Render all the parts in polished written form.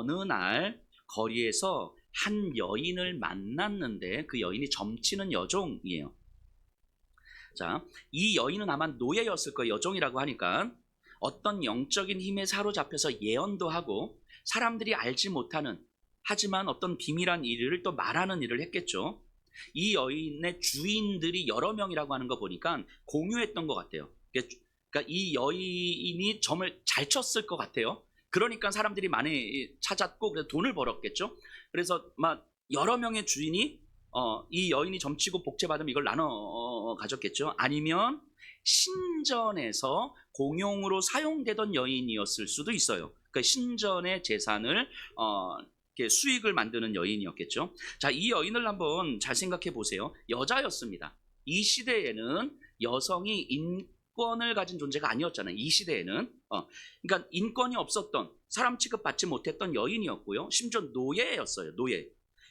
어느 날 거리에서 한 여인을 만났는데 그 여인이 점치는 여종이에요. 자, 이 여인은 아마 노예였을 거예요. 여종이라고 하니까 어떤 영적인 힘에 사로잡혀서 예언도 하고 사람들이 알지 못하는, 하지만 어떤 비밀한 일을 또 말하는 일을 했겠죠. 이 여인의 주인들이 여러 명이라고 하는 거 보니까 공유했던 것 같아요. 그러니까 이 여인이 점을 잘 쳤을 것 같아요. 그러니까 사람들이 많이 찾았고 그래서 돈을 벌었겠죠. 그래서 막 여러 명의 주인이 이 여인이 점치고 복제받으면 이걸 나눠 가졌겠죠. 아니면 신전에서 공용으로 사용되던 여인이었을 수도 있어요. 그러니까 신전의 재산을 이렇게 수익을 만드는 여인이었겠죠. 자, 이 여인을 한번 잘 생각해 보세요. 여자였습니다. 이 시대에는 여성이 인권을 가진 존재가 아니었잖아요. 이 시대에는 그러니까 인권이 없었던, 사람 취급받지 못했던 여인이었고요. 심지어 노예였어요. 노예.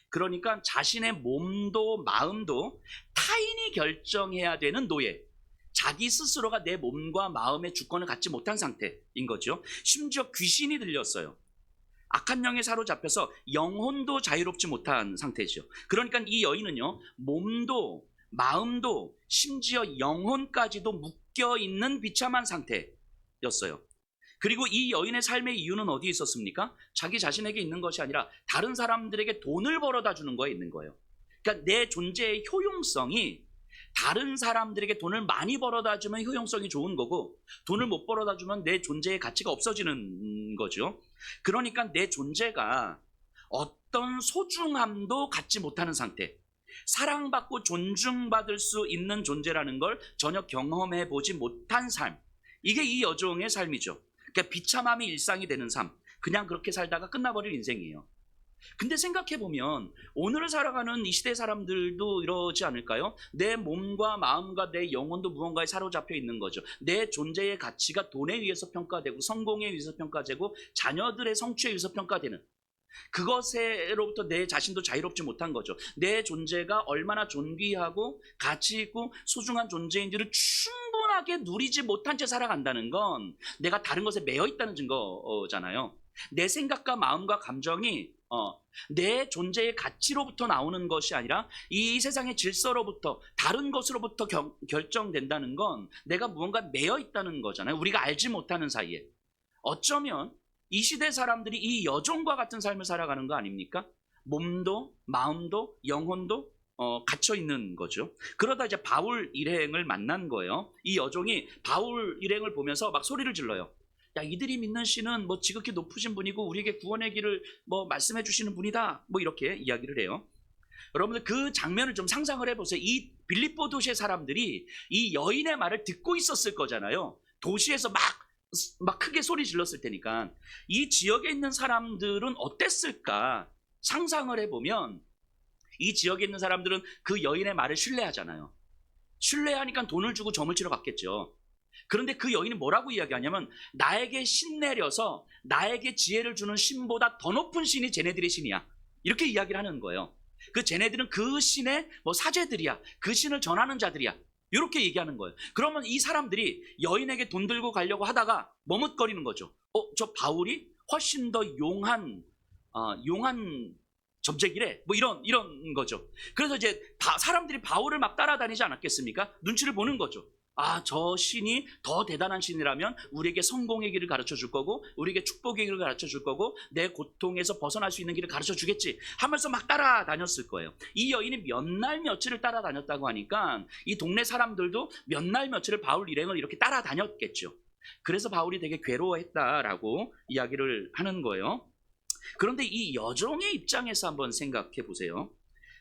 그러니까 자신의 몸도 마음도 타인이 결정해야 되는 노예. 자기 스스로가 내 몸과 마음의 주권을 갖지 못한 상태인 거죠. 심지어 귀신이 들렸어요. 악한 영에 사로잡혀서 영혼도 자유롭지 못한 상태죠. 그러니까 이 여인은요, 몸도 마음도 심지어 영혼까지도 묶여있는 비참한 상태였어요. 그리고 이 여인의 삶의 이유는 어디에 있었습니까? 자기 자신에게 있는 것이 아니라 다른 사람들에게 돈을 벌어다 주는 거에 있는 거예요. 그러니까 내 존재의 효용성이 다른 사람들에게 돈을 많이 벌어다 주면 효용성이 좋은 거고, 돈을 못 벌어다 주면 내 존재의 가치가 없어지는 거죠. 그러니까 내 존재가 어떤 소중함도 갖지 못하는 상태, 사랑받고 존중받을 수 있는 존재라는 걸 전혀 경험해 보지 못한 삶, 이게 이 여종의 삶이죠. 그러니까 비참함이 일상이 되는 삶, 그냥 그렇게 살다가 끝나버릴 인생이에요. 근데 생각해보면 오늘을 살아가는 이 시대 사람들도 이러지 않을까요? 내 몸과 마음과 내 영혼도 무언가에 사로잡혀 있는 거죠. 내 존재의 가치가 돈에 의해서 평가되고 성공에 의해서 평가되고 자녀들의 성취에 의해서 평가되는, 그것으로부터 내 자신도 자유롭지 못한 거죠. 내 존재가 얼마나 존귀하고 가치 있고 소중한 존재인지를 충분하게 누리지 못한 채 살아간다는 건 내가 다른 것에 매여 있다는 증거잖아요. 내 생각과 마음과 감정이 내 존재의 가치로부터 나오는 것이 아니라 이 세상의 질서로부터, 다른 것으로부터 결정된다는 건 내가 무언가 매여 있다는 거잖아요. 우리가 알지 못하는 사이에. 어쩌면 이 시대 사람들이 이 여종과 같은 삶을 살아가는 거 아닙니까? 몸도 마음도 영혼도 갇혀 있는 거죠. 그러다 이제 바울 일행을 만난 거예요. 이 여종이 바울 일행을 보면서 막 소리를 질러요. 야, 이들이 믿는 신은 뭐 지극히 높으신 분이고 우리에게 구원의 길을 뭐 말씀해 주시는 분이다, 뭐 이렇게 이야기를 해요. 여러분들 그 장면을 좀 상상을 해보세요. 이 빌립보 도시의 사람들이 이 여인의 말을 듣고 있었을 거잖아요. 도시에서 막 크게 소리 질렀을 테니까 이 지역에 있는 사람들은 어땠을까 상상을 해보면, 이 지역에 있는 사람들은 그 여인의 말을 신뢰하잖아요. 신뢰하니까 돈을 주고 점을 치러 갔겠죠. 그런데 그 여인이 뭐라고 이야기하냐면, 나에게 신 내려서 나에게 지혜를 주는 신보다 더 높은 신이 쟤네들의 신이야, 이렇게 이야기를 하는 거예요. 그 쟤네들은 그 신의 뭐 사제들이야, 그 신을 전하는 자들이야, 이렇게 얘기하는 거예요. 그러면 이 사람들이 여인에게 돈 들고 가려고 하다가 머뭇거리는 거죠. 저 바울이 훨씬 더 용한 점쟁이래, 뭐 이런 거죠. 그래서 이제 사람들이 바울을 막 따라다니지 않았겠습니까? 눈치를 보는 거죠. 저 신이 더 대단한 신이라면 우리에게 성공의 길을 가르쳐 줄 거고, 우리에게 축복의 길을 가르쳐 줄 거고, 내 고통에서 벗어날 수 있는 길을 가르쳐 주겠지 하면서 막 따라다녔을 거예요. 이 여인이 몇 날 며칠을 따라다녔다고 하니까 이 동네 사람들도 몇 날 며칠을 바울 일행을 이렇게 따라다녔겠죠. 그래서 바울이 되게 괴로워했다라고 이야기를 하는 거예요. 그런데 이 여종의 입장에서 한번 생각해 보세요.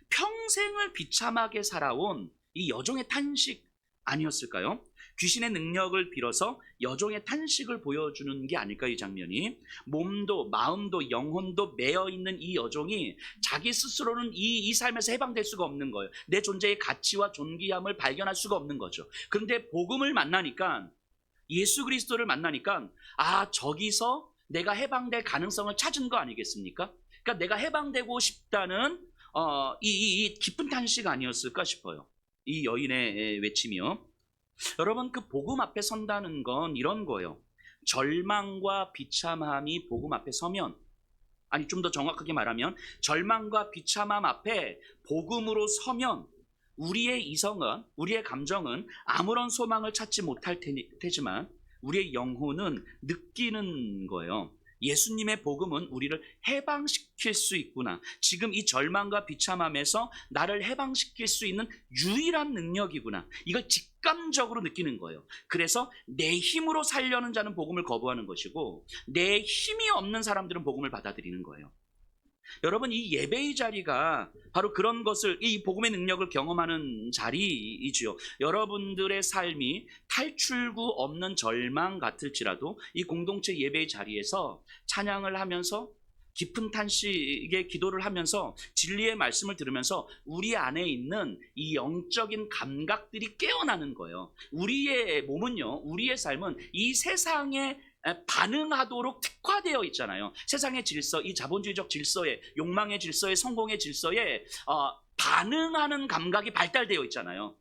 평생을 비참하게 살아온 이 여종의 탄식 아니었을까요? 귀신의 능력을 빌어서 여종의 탄식을 보여주는 게 아닐까요? 이 장면이. 몸도 마음도 영혼도 매여있는 이 여종이 자기 스스로는 이 삶에서 해방될 수가 없는 거예요. 내 존재의 가치와 존귀함을 발견할 수가 없는 거죠. 그런데 복음을 만나니까, 예수 그리스도를 만나니까 저기서 내가 해방될 가능성을 찾은 거 아니겠습니까? 그러니까 내가 해방되고 싶다는 이 깊은 탄식 아니었을까 싶어요. 이 여인의 외침이요. 여러분, 그 복음 앞에 선다는 건 이런 거예요. 절망과 비참함이 복음 앞에 서면, 아니 좀 더 정확하게 말하면 절망과 비참함 앞에 복음으로 서면 우리의 이성은, 우리의 감정은 아무런 소망을 찾지 못할 테지만 우리의 영혼은 느끼는 거예요. 예수님의 복음은 우리를 해방시킬 수 있구나. 지금 이 절망과 비참함에서 나를 해방시킬 수 있는 유일한 능력이구나. 이걸 직감적으로 느끼는 거예요. 그래서 내 힘으로 살려는 자는 복음을 거부하는 것이고 내 힘이 없는 사람들은 복음을 받아들이는 거예요. 여러분, 이 예배의 자리가 바로 그런 것을, 이 복음의 능력을 경험하는 자리이지요. 여러분들의 삶이 탈출구 없는 절망 같을지라도 이 공동체 예배의 자리에서 찬양을 하면서 깊은 탄식의 기도를 하면서 진리의 말씀을 들으면서 우리 안에 있는 이 영적인 감각들이 깨어나는 거예요. 우리의 몸은요, 우리의 삶은 이 세상에 반응하도록 특화되어 있잖아요. 세상의 질서, 이 자본주의적 질서에, 욕망의 질서에, 성공의 질서에 반응하는 감각이 발달되어 있잖아요.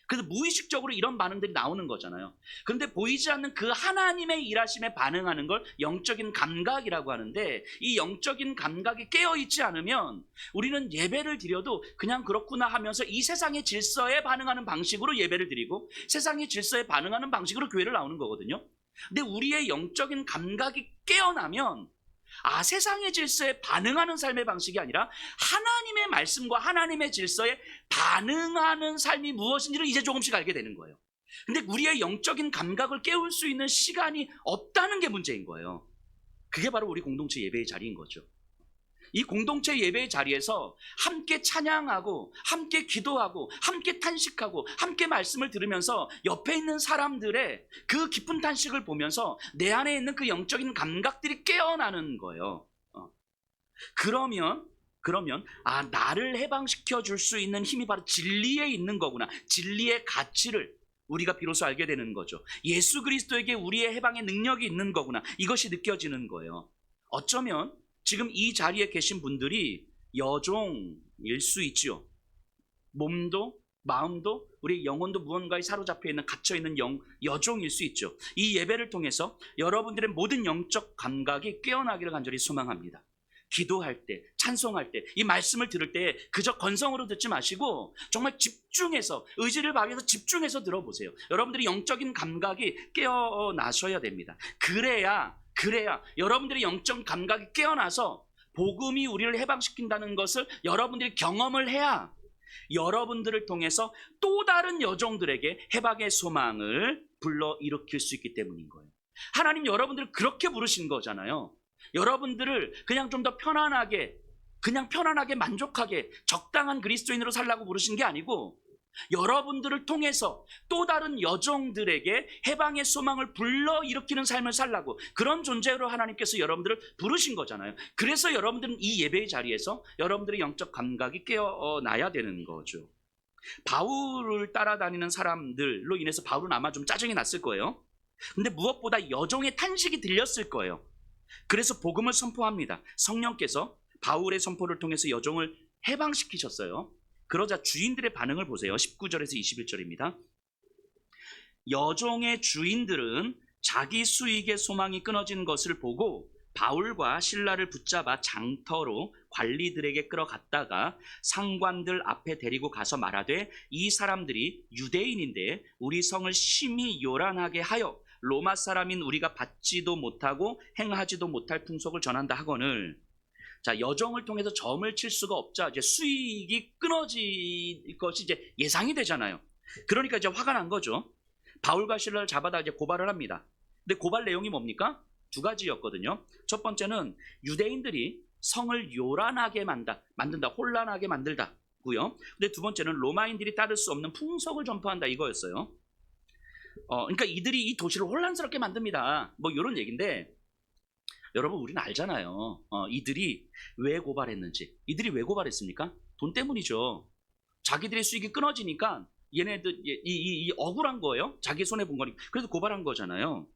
그래서 무의식적으로 이런 반응들이 나오는 거잖아요. 그런데 보이지 않는 그 하나님의 일하심에 반응하는 걸 영적인 감각이라고 하는데, 이 영적인 감각이 깨어있지 않으면 우리는 예배를 드려도 그냥 그렇구나 하면서 이 세상의 질서에 반응하는 방식으로 예배를 드리고 세상의 질서에 반응하는 방식으로 교회를 나오는 거거든요. 근데 우리의 영적인 감각이 깨어나면 세상의 질서에 반응하는 삶의 방식이 아니라 하나님의 말씀과 하나님의 질서에 반응하는 삶이 무엇인지를 이제 조금씩 알게 되는 거예요. 근데 우리의 영적인 감각을 깨울 수 있는 시간이 없다는 게 문제인 거예요. 그게 바로 우리 공동체 예배의 자리인 거죠. 이 공동체 예배의 자리에서 함께 찬양하고 함께 기도하고 함께 탄식하고 함께 말씀을 들으면서 옆에 있는 사람들의 그 깊은 탄식을 보면서 내 안에 있는 그 영적인 감각들이 깨어나는 거예요. 그러면 나를 해방시켜 줄 수 있는 힘이 바로 진리에 있는 거구나. 진리의 가치를 우리가 비로소 알게 되는 거죠. 예수 그리스도에게 우리의 해방의 능력이 있는 거구나. 이것이 느껴지는 거예요. 어쩌면 지금 이 자리에 계신 분들이 여종일 수 있지요. 몸도 마음도 우리 영혼도 무언가에 사로잡혀 있는, 갇혀 있는 여종일 수 있죠. 이 예배를 통해서 여러분들의 모든 영적 감각이 깨어나기를 간절히 소망합니다. 기도할 때, 찬송할 때, 이 말씀을 들을 때 그저 건성으로 듣지 마시고 정말 집중해서, 의지를 발휘해서 집중해서 들어보세요. 여러분들이 영적인 감각이 깨어나셔야 됩니다. 그래야 여러분들의 영적 감각이 깨어나서 복음이 우리를 해방시킨다는 것을 여러분들이 경험을 해야 여러분들을 통해서 또 다른 여종들에게 해방의 소망을 불러일으킬 수 있기 때문인 거예요. 하나님 여러분들을 그렇게 부르신 거잖아요. 여러분들을 그냥 좀 더 편안하게 만족하게 적당한 그리스도인으로 살라고 부르신 게 아니고 여러분들을 통해서 또 다른 여종들에게 해방의 소망을 불러일으키는 삶을 살라고, 그런 존재로 하나님께서 여러분들을 부르신 거잖아요. 그래서 여러분들은 이 예배의 자리에서 여러분들의 영적 감각이 깨어나야 되는 거죠. 바울을 따라다니는 사람들로 인해서 바울은 아마 좀 짜증이 났을 거예요. 근데 무엇보다 여종의 탄식이 들렸을 거예요. 그래서 복음을 선포합니다. 성령께서 바울의 선포를 통해서 여종을 해방시키셨어요. 그러자 주인들의 반응을 보세요. 19절에서 21절입니다. 여종의 주인들은 자기 수익의 소망이 끊어진 것을 보고 바울과 실라를 붙잡아 장터로 관리들에게 끌어갔다가 상관들 앞에 데리고 가서 말하되, 이 사람들이 유대인인데 우리 성을 심히 요란하게 하여 로마 사람인 우리가 받지도 못하고 행하지도 못할 풍속을 전한다 하거늘. 자, 여종을 통해서 점을 칠 수가 없자 이제 수익이 끊어질 것이 이제 예상이 되잖아요. 그러니까 이제 화가 난 거죠. 바울과 실라를 잡아다 이제 고발을 합니다. 근데 고발 내용이 뭡니까? 두 가지였거든요. 첫 번째는 유대인들이 성을 요란하게 만든다, 혼란하게 만들다고요. 근데 두 번째는 로마인들이 따를 수 없는 풍속을 전파한다, 이거였어요. 그러니까 이들이 이 도시를 혼란스럽게 만듭니다. 뭐 이런 얘기인데, 여러분 우리는 알잖아요. 이들이 왜 고발했는지. 이들이 왜 고발했습니까? 돈 때문이죠. 자기들의 수익이 끊어지니까 얘네들 이 억울한 거예요. 자기 손해 본 거니까. 그래서 고발한 거잖아요.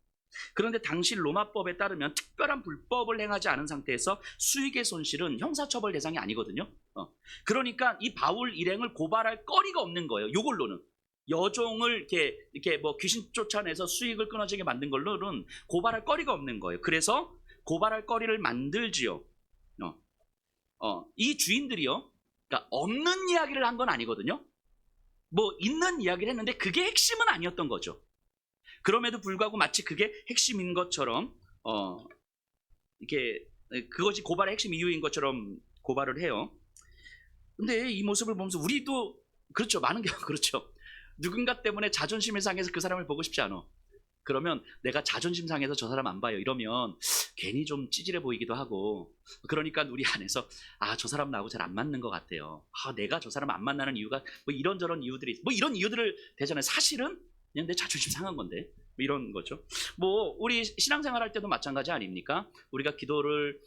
그런데 당시 로마법에 따르면 특별한 불법을 행하지 않은 상태에서 수익의 손실은 형사처벌 대상이 아니거든요. 그러니까 이 바울 일행을 고발할 거리가 없는 거예요. 이걸로는. 여종을 이렇게 뭐 귀신 쫓아내서 수익을 끊어지게 만든 걸로는 고발할 거리가 없는 거예요. 그래서 고발할 거리를 만들지요. 이 주인들이요, 그러니까 없는 이야기를 한 건 아니거든요. 뭐 있는 이야기를 했는데 그게 핵심은 아니었던 거죠. 그럼에도 불구하고 마치 그게 핵심인 것처럼 이게 그것이 고발의 핵심 이유인 것처럼 고발을 해요. 근데 이 모습을 보면서 우리도 그렇죠. 많은 경우 그렇죠. 누군가 때문에 자존심이 상해서 그 사람을 보고 싶지 않아. 그러면 내가 자존심 상해서 저 사람 안 봐요. 이러면 괜히 좀 찌질해 보이기도 하고, 그러니까 우리 안에서 저 사람 나하고 잘 안 맞는 것 같아요. 내가 저 사람 안 만나는 이유가 뭐 이런저런 이유들이 뭐 이런 이유들을 대잖아요. 사실은 그냥 내 자존심 상한 건데 뭐 이런 거죠. 뭐 우리 신앙생활 할 때도 마찬가지 아닙니까? 우리가 기도를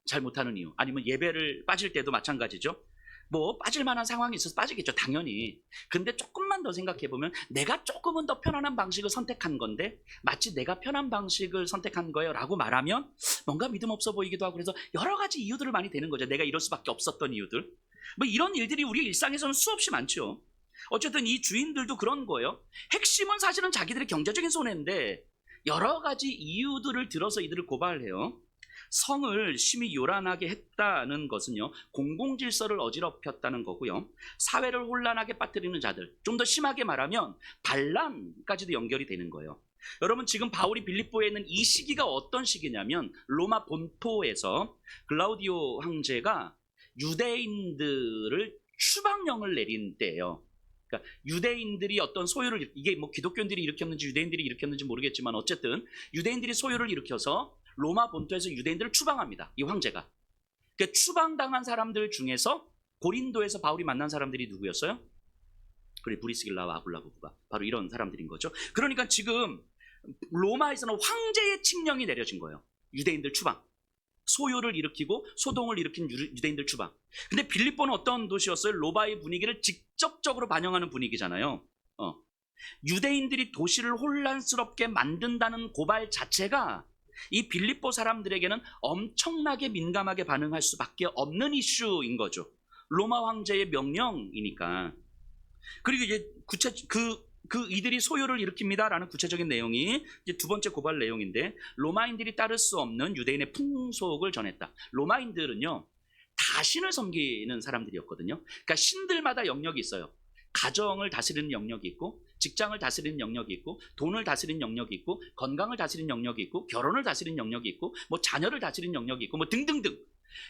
잘 못하는 이유, 아니면 예배를 빠질 때도 마찬가지죠. 뭐 빠질 만한 상황이 있어서 빠지겠죠, 당연히. 근데 조금만 더 생각해보면 내가 조금은 더 편안한 방식을 선택한 건데 마치 내가 편한 방식을 선택한 거예요 라고 말하면 뭔가 믿음 없어 보이기도 하고, 그래서 여러 가지 이유들을 많이 대는 거죠. 내가 이럴 수밖에 없었던 이유들. 뭐 이런 일들이 우리 일상에서는 수없이 많죠. 어쨌든 이 주인들도 그런 거예요. 핵심은 사실은 자기들의 경제적인 손해인데 여러 가지 이유들을 들어서 이들을 고발해요. 성을 심히 요란하게 했다는 것은요, 공공질서를 어지럽혔다는 거고요, 사회를 혼란하게 빠뜨리는 자들, 좀 더 심하게 말하면 반란까지도 연결이 되는 거예요. 여러분, 지금 바울이 빌립보에 있는 이 시기가 어떤 시기냐면 로마 본토에서 글라우디오 황제가 유대인들을 추방령을 내린 때예요. 그러니까 유대인들이 어떤 소요를, 이게 뭐 기독교인들이 일으켰는지 유대인들이 일으켰는지 모르겠지만 어쨌든 유대인들이 소요를 일으켜서 로마 본토에서 유대인들을 추방합니다. 이 황제가. 그러니까 추방당한 사람들 중에서 고린도에서 바울이 만난 사람들이 누구였어요? 그래, 브리스길라와 아굴라 부부가 바로 이런 사람들인 거죠. 그러니까 지금 로마에서는 황제의 칙령이 내려진 거예요. 유대인들 추방, 소요를 일으키고 소동을 일으킨 유대인들 추방. 근데 빌립보는 어떤 도시였어요? 로마의 분위기를 직접적으로 반영하는 분위기잖아요. 유대인들이 도시를 혼란스럽게 만든다는 고발 자체가 이 빌립보 사람들에게는 엄청나게 민감하게 반응할 수밖에 없는 이슈인 거죠. 로마 황제의 명령이니까. 그리고 이제 이들이 소요를 일으킵니다라는 구체적인 내용이 이제 두 번째 고발 내용인데, 로마인들이 따를 수 없는 유대인의 풍속을 전했다. 로마인들은요, 다신을 섬기는 사람들이었거든요. 그러니까 신들마다 영역이 있어요. 가정을 다스리는 영역이 있고, 직장을 다스리는 영역이 있고, 돈을 다스리는 영역이 있고, 건강을 다스리는 영역이 있고, 결혼을 다스리는 영역이 있고, 뭐 자녀를 다스리는 영역이 있고, 뭐 등등등.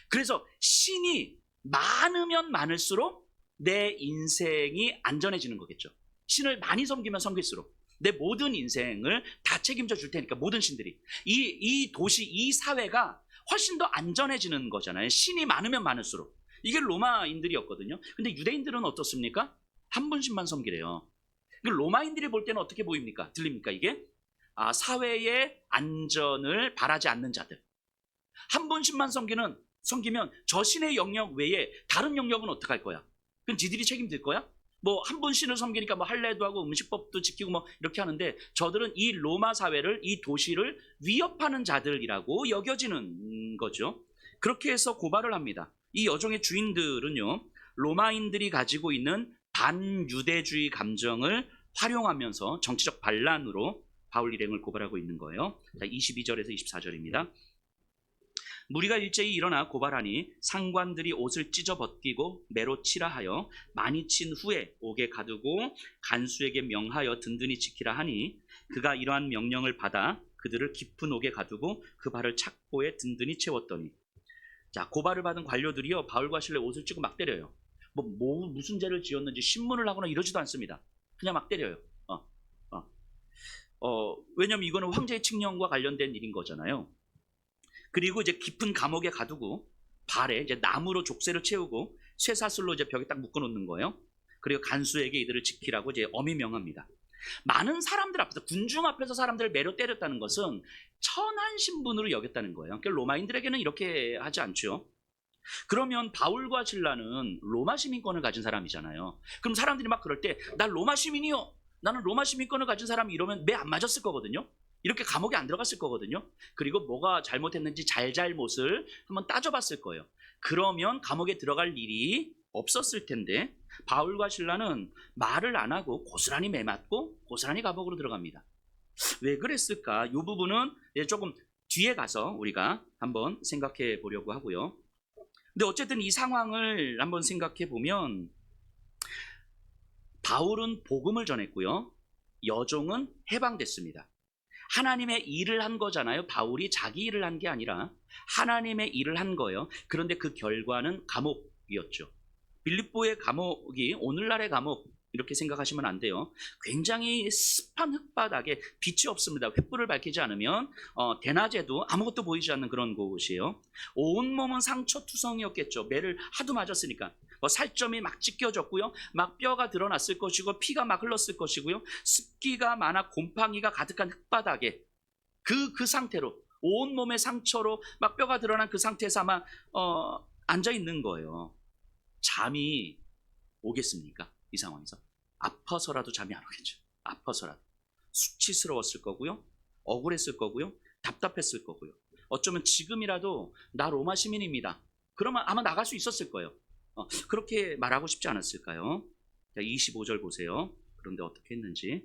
그래서 신이 많으면 많을수록 내 인생이 안전해지는 거겠죠. 신을 많이 섬기면 섬길수록 내 모든 인생을 다 책임져 줄 테니까, 모든 신들이 이 도시, 이 사회가 훨씬 더 안전해지는 거잖아요. 신이 많으면 많을수록. 이게 로마인들이었거든요. 근데 유대인들은 어떻습니까? 한 분씩만 섬기래요. 로마인들이 볼 때는 어떻게 보입니까? 들립니까 이게? 사회의 안전을 바라지 않는 자들. 한 분씩만 섬기면 저 신의 영역 외에 다른 영역은 어떻게 할 거야? 그럼 지들이 책임질 거야? 뭐 한 분 신을 섬기니까 뭐 할례도 하고 음식법도 지키고 뭐 이렇게 하는데, 저들은 이 로마 사회를, 이 도시를 위협하는 자들이라고 여겨지는 거죠. 그렇게 해서 고발을 합니다. 이 여종의 주인들은요, 로마인들이 가지고 있는 반유대주의 감정을 활용하면서 정치적 반란으로 바울 일행을 고발하고 있는 거예요. 자, 22절에서 24절입니다. 무리가 일제히 일어나 고발하니 상관들이 옷을 찢어 벗기고 매로 치라 하여 많이 친 후에 옥에 가두고 간수에게 명하여 든든히 지키라 하니, 그가 이러한 명령을 받아 그들을 깊은 옥에 가두고 그 발을 착고에 든든히 채웠더니. 자, 고발을 받은 관료들이요, 바울과 실레 옷을 찢고 막 때려요. 무슨 죄를 지었는지 신문을 하거나 이러지도 않습니다. 그냥 막 때려요. 왜냐면 이거는 황제의 칙령과 관련된 일인 거잖아요. 그리고 이제 깊은 감옥에 가두고 발에 이제 나무로 족쇄를 채우고 쇠사슬로 이제 벽에 딱 묶어 놓는 거예요. 그리고 간수에게 이들을 지키라고 이제 엄히 명합니다. 많은 사람들 앞에서, 군중 앞에서 사람들을 매로 때렸다는 것은 천한 신분으로 여겼다는 거예요. 그러니까 로마인들에게는 이렇게 하지 않죠. 그러면 바울과 실라는 로마 시민권을 가진 사람이잖아요. 그럼 사람들이 막 그럴 때, 나 로마 시민이요, 나는 로마 시민권을 가진 사람이 이러면 매 안 맞았을 거거든요. 이렇게 감옥에 안 들어갔을 거거든요. 그리고 뭐가 잘못했는지 잘못을 한번 따져봤을 거예요. 그러면 감옥에 들어갈 일이 없었을 텐데, 바울과 실라는 말을 안 하고 고스란히 매맞고 고스란히 감옥으로 들어갑니다. 왜 그랬을까? 이 부분은 조금 뒤에 가서 우리가 한번 생각해 보려고 하고요. 근데 어쨌든 이 상황을 한번 생각해 보면 바울은 복음을 전했고요. 여종은 해방됐습니다. 하나님의 일을 한 거잖아요. 바울이 자기 일을 한 게 아니라 하나님의 일을 한 거예요. 그런데 그 결과는 감옥이었죠. 빌립보의 감옥이 오늘날의 감옥 이렇게 생각하시면 안 돼요. 굉장히 습한 흙바닥에 빛이 없습니다. 횃불을 밝히지 않으면 대낮에도 아무것도 보이지 않는 그런 곳이에요. 온몸은 상처투성이었겠죠. 매를 하도 맞았으니까. 살점이 막 찢겨졌고요. 막 뼈가 드러났을 것이고 피가 막 흘렀을 것이고요. 습기가 많아 곰팡이가 가득한 흙바닥에 그 상태로 온몸의 상처로 막 뼈가 드러난 그 상태에서 아마 앉아 있는 거예요. 잠이 오겠습니까? 이 상황에서 아파서라도 잠이 안 오겠죠. 아파서라도 수치스러웠을 거고요. 억울했을 거고요. 답답했을 거고요. 어쩌면 지금이라도 나 로마 시민입니다. 그러면 아마 나갈 수 있었을 거예요. 그렇게 말하고 싶지 않았을까요? 25절 보세요. 그런데 어떻게 했는지.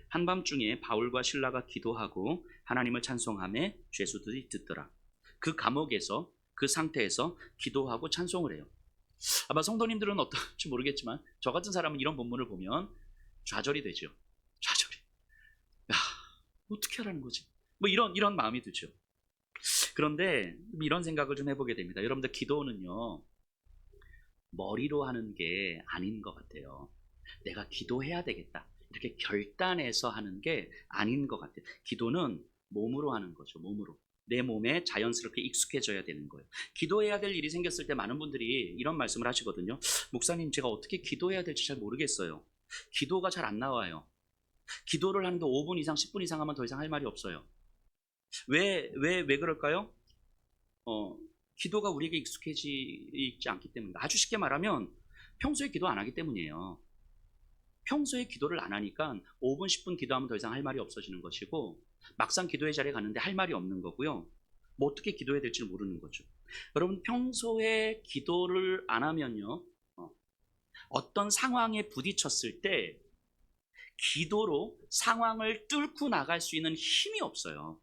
한밤중에 바울과 실라가 기도하고 하나님을 찬송하며 죄수들이 듣더라. 그 감옥에서 그 상태에서 기도하고 찬송을 해요. 아마 성도님들은 어떨지 모르겠지만 저 같은 사람은 이런 본문을 보면 좌절이 되죠. 좌절이. 야, 어떻게 하라는 거지? 뭐 이런 마음이 들죠. 그런데 이런 생각을 좀 해보게 됩니다. 여러분들 기도는요 머리로 하는 게 아닌 것 같아요. 내가 기도해야 되겠다 이렇게 결단해서 하는 게 아닌 것 같아요. 기도는 몸으로 하는 거죠. 몸으로. 내 몸에 자연스럽게 익숙해져야 되는 거예요. 기도해야 될 일이 생겼을 때 많은 분들이 이런 말씀을 하시거든요. 목사님, 제가 어떻게 기도해야 될지 잘 모르겠어요. 기도가 잘 안 나와요. 기도를 하는데 5분 이상 10분 이상 하면 더 이상 할 말이 없어요. 왜 그럴까요? 기도가 우리에게 익숙해지지 않기 때문입니다. 아주 쉽게 말하면 평소에 기도 안 하기 때문이에요. 평소에 기도를 안 하니까 5분 10분 기도하면 더 이상 할 말이 없어지는 것이고 막상 기도의 자리에 갔는데 할 말이 없는 거고요. 뭐 어떻게 기도해야 될지 모르는 거죠. 여러분 평소에 기도를 안 하면요. 어떤 상황에 부딪혔을 때 기도로 상황을 뚫고 나갈 수 있는 힘이 없어요.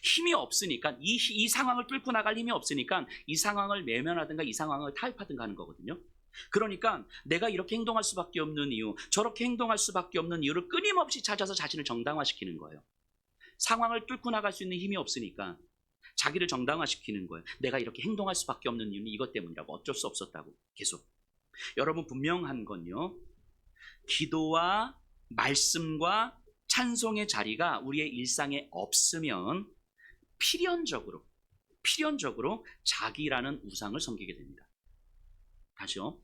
힘이 없으니까 이 상황을 뚫고 나갈 힘이 없으니까 이 상황을 외면하든가 이 상황을 타협하든가 하는 거거든요. 그러니까 내가 이렇게 행동할 수밖에 없는 이유, 저렇게 행동할 수밖에 없는 이유를 끊임없이 찾아서 자신을 정당화시키는 거예요. 상황을 뚫고 나갈 수 있는 힘이 없으니까 자기를 정당화시키는 거예요. 내가 이렇게 행동할 수밖에 없는 이유는 이것 때문이라고, 어쩔 수 없었다고 계속. 여러분 분명한 건요, 기도와 말씀과 찬송의 자리가 우리의 일상에 없으면 필연적으로 자기라는 우상을 섬기게 됩니다. 다시요.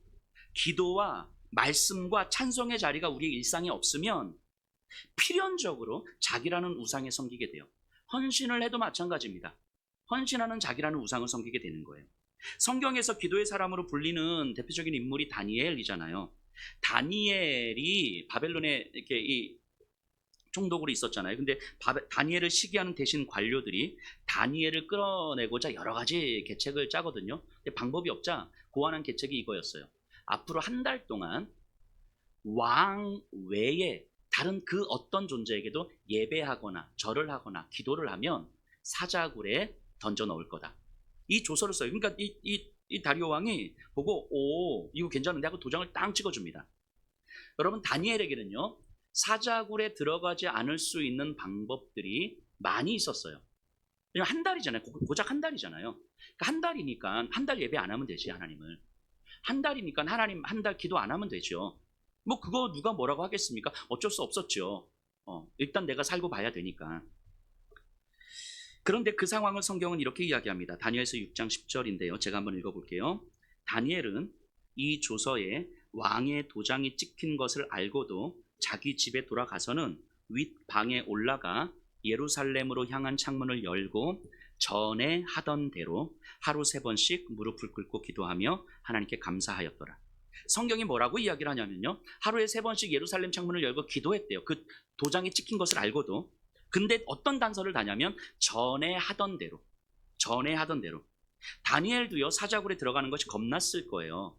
기도와 말씀과 찬송의 자리가 우리의 일상에 없으면 필연적으로 자기라는 우상에 섬기게 돼요. 헌신을 해도 마찬가지입니다. 헌신하는 자기라는 우상을 섬기게 되는 거예요. 성경에서 기도의 사람으로 불리는 대표적인 인물이 다니엘이잖아요. 다니엘이 바벨론에 이렇게 이 총독으로 있었잖아요. 근데 다니엘을 시기하는 대신 관료들이 다니엘을 끌어내고자 여러 가지 계책을 짜거든요. 근데 방법이 없자 고안한 계책이 이거였어요. 앞으로 한 달 동안 왕 외에 다른 그 어떤 존재에게도 예배하거나 절을 하거나 기도를 하면 사자굴에 던져 넣을 거다. 이 조서를 써요. 그러니까 이 다리오 왕이 보고 오 이거 괜찮은데 하고 도장을 땅 찍어줍니다. 여러분 다니엘에게는요 사자굴에 들어가지 않을 수 있는 방법들이 많이 있었어요. 왜냐면 한 달이잖아요. 고작 한 달이잖아요. 그러니까 한 달이니까 한 달 예배 안 하면 되지 하나님을. 한 달이니까 하나님 한 달 기도 안 하면 되죠. 뭐 그거 누가 뭐라고 하겠습니까? 어쩔 수 없었죠. 일단 내가 살고 봐야 되니까. 그런데 그 상황을 성경은 이렇게 이야기합니다. 다니엘서 6장 10절인데요. 제가 한번 읽어볼게요. 다니엘은 이 조서에 왕의 도장이 찍힌 것을 알고도 자기 집에 돌아가서는 윗방에 올라가 예루살렘으로 향한 창문을 열고 전에 하던 대로 하루 3번씩 무릎을 꿇고 기도하며 하나님께 감사하였더라. 성경이 뭐라고 이야기를 하냐면요. 하루에 3번씩 예루살렘 창문을 열고 기도했대요. 그 도장이 찍힌 것을 알고도. 근데 어떤 단서를 다냐면 전에 하던 대로. 다니엘도요 사자굴에 들어가는 것이 겁났을 거예요.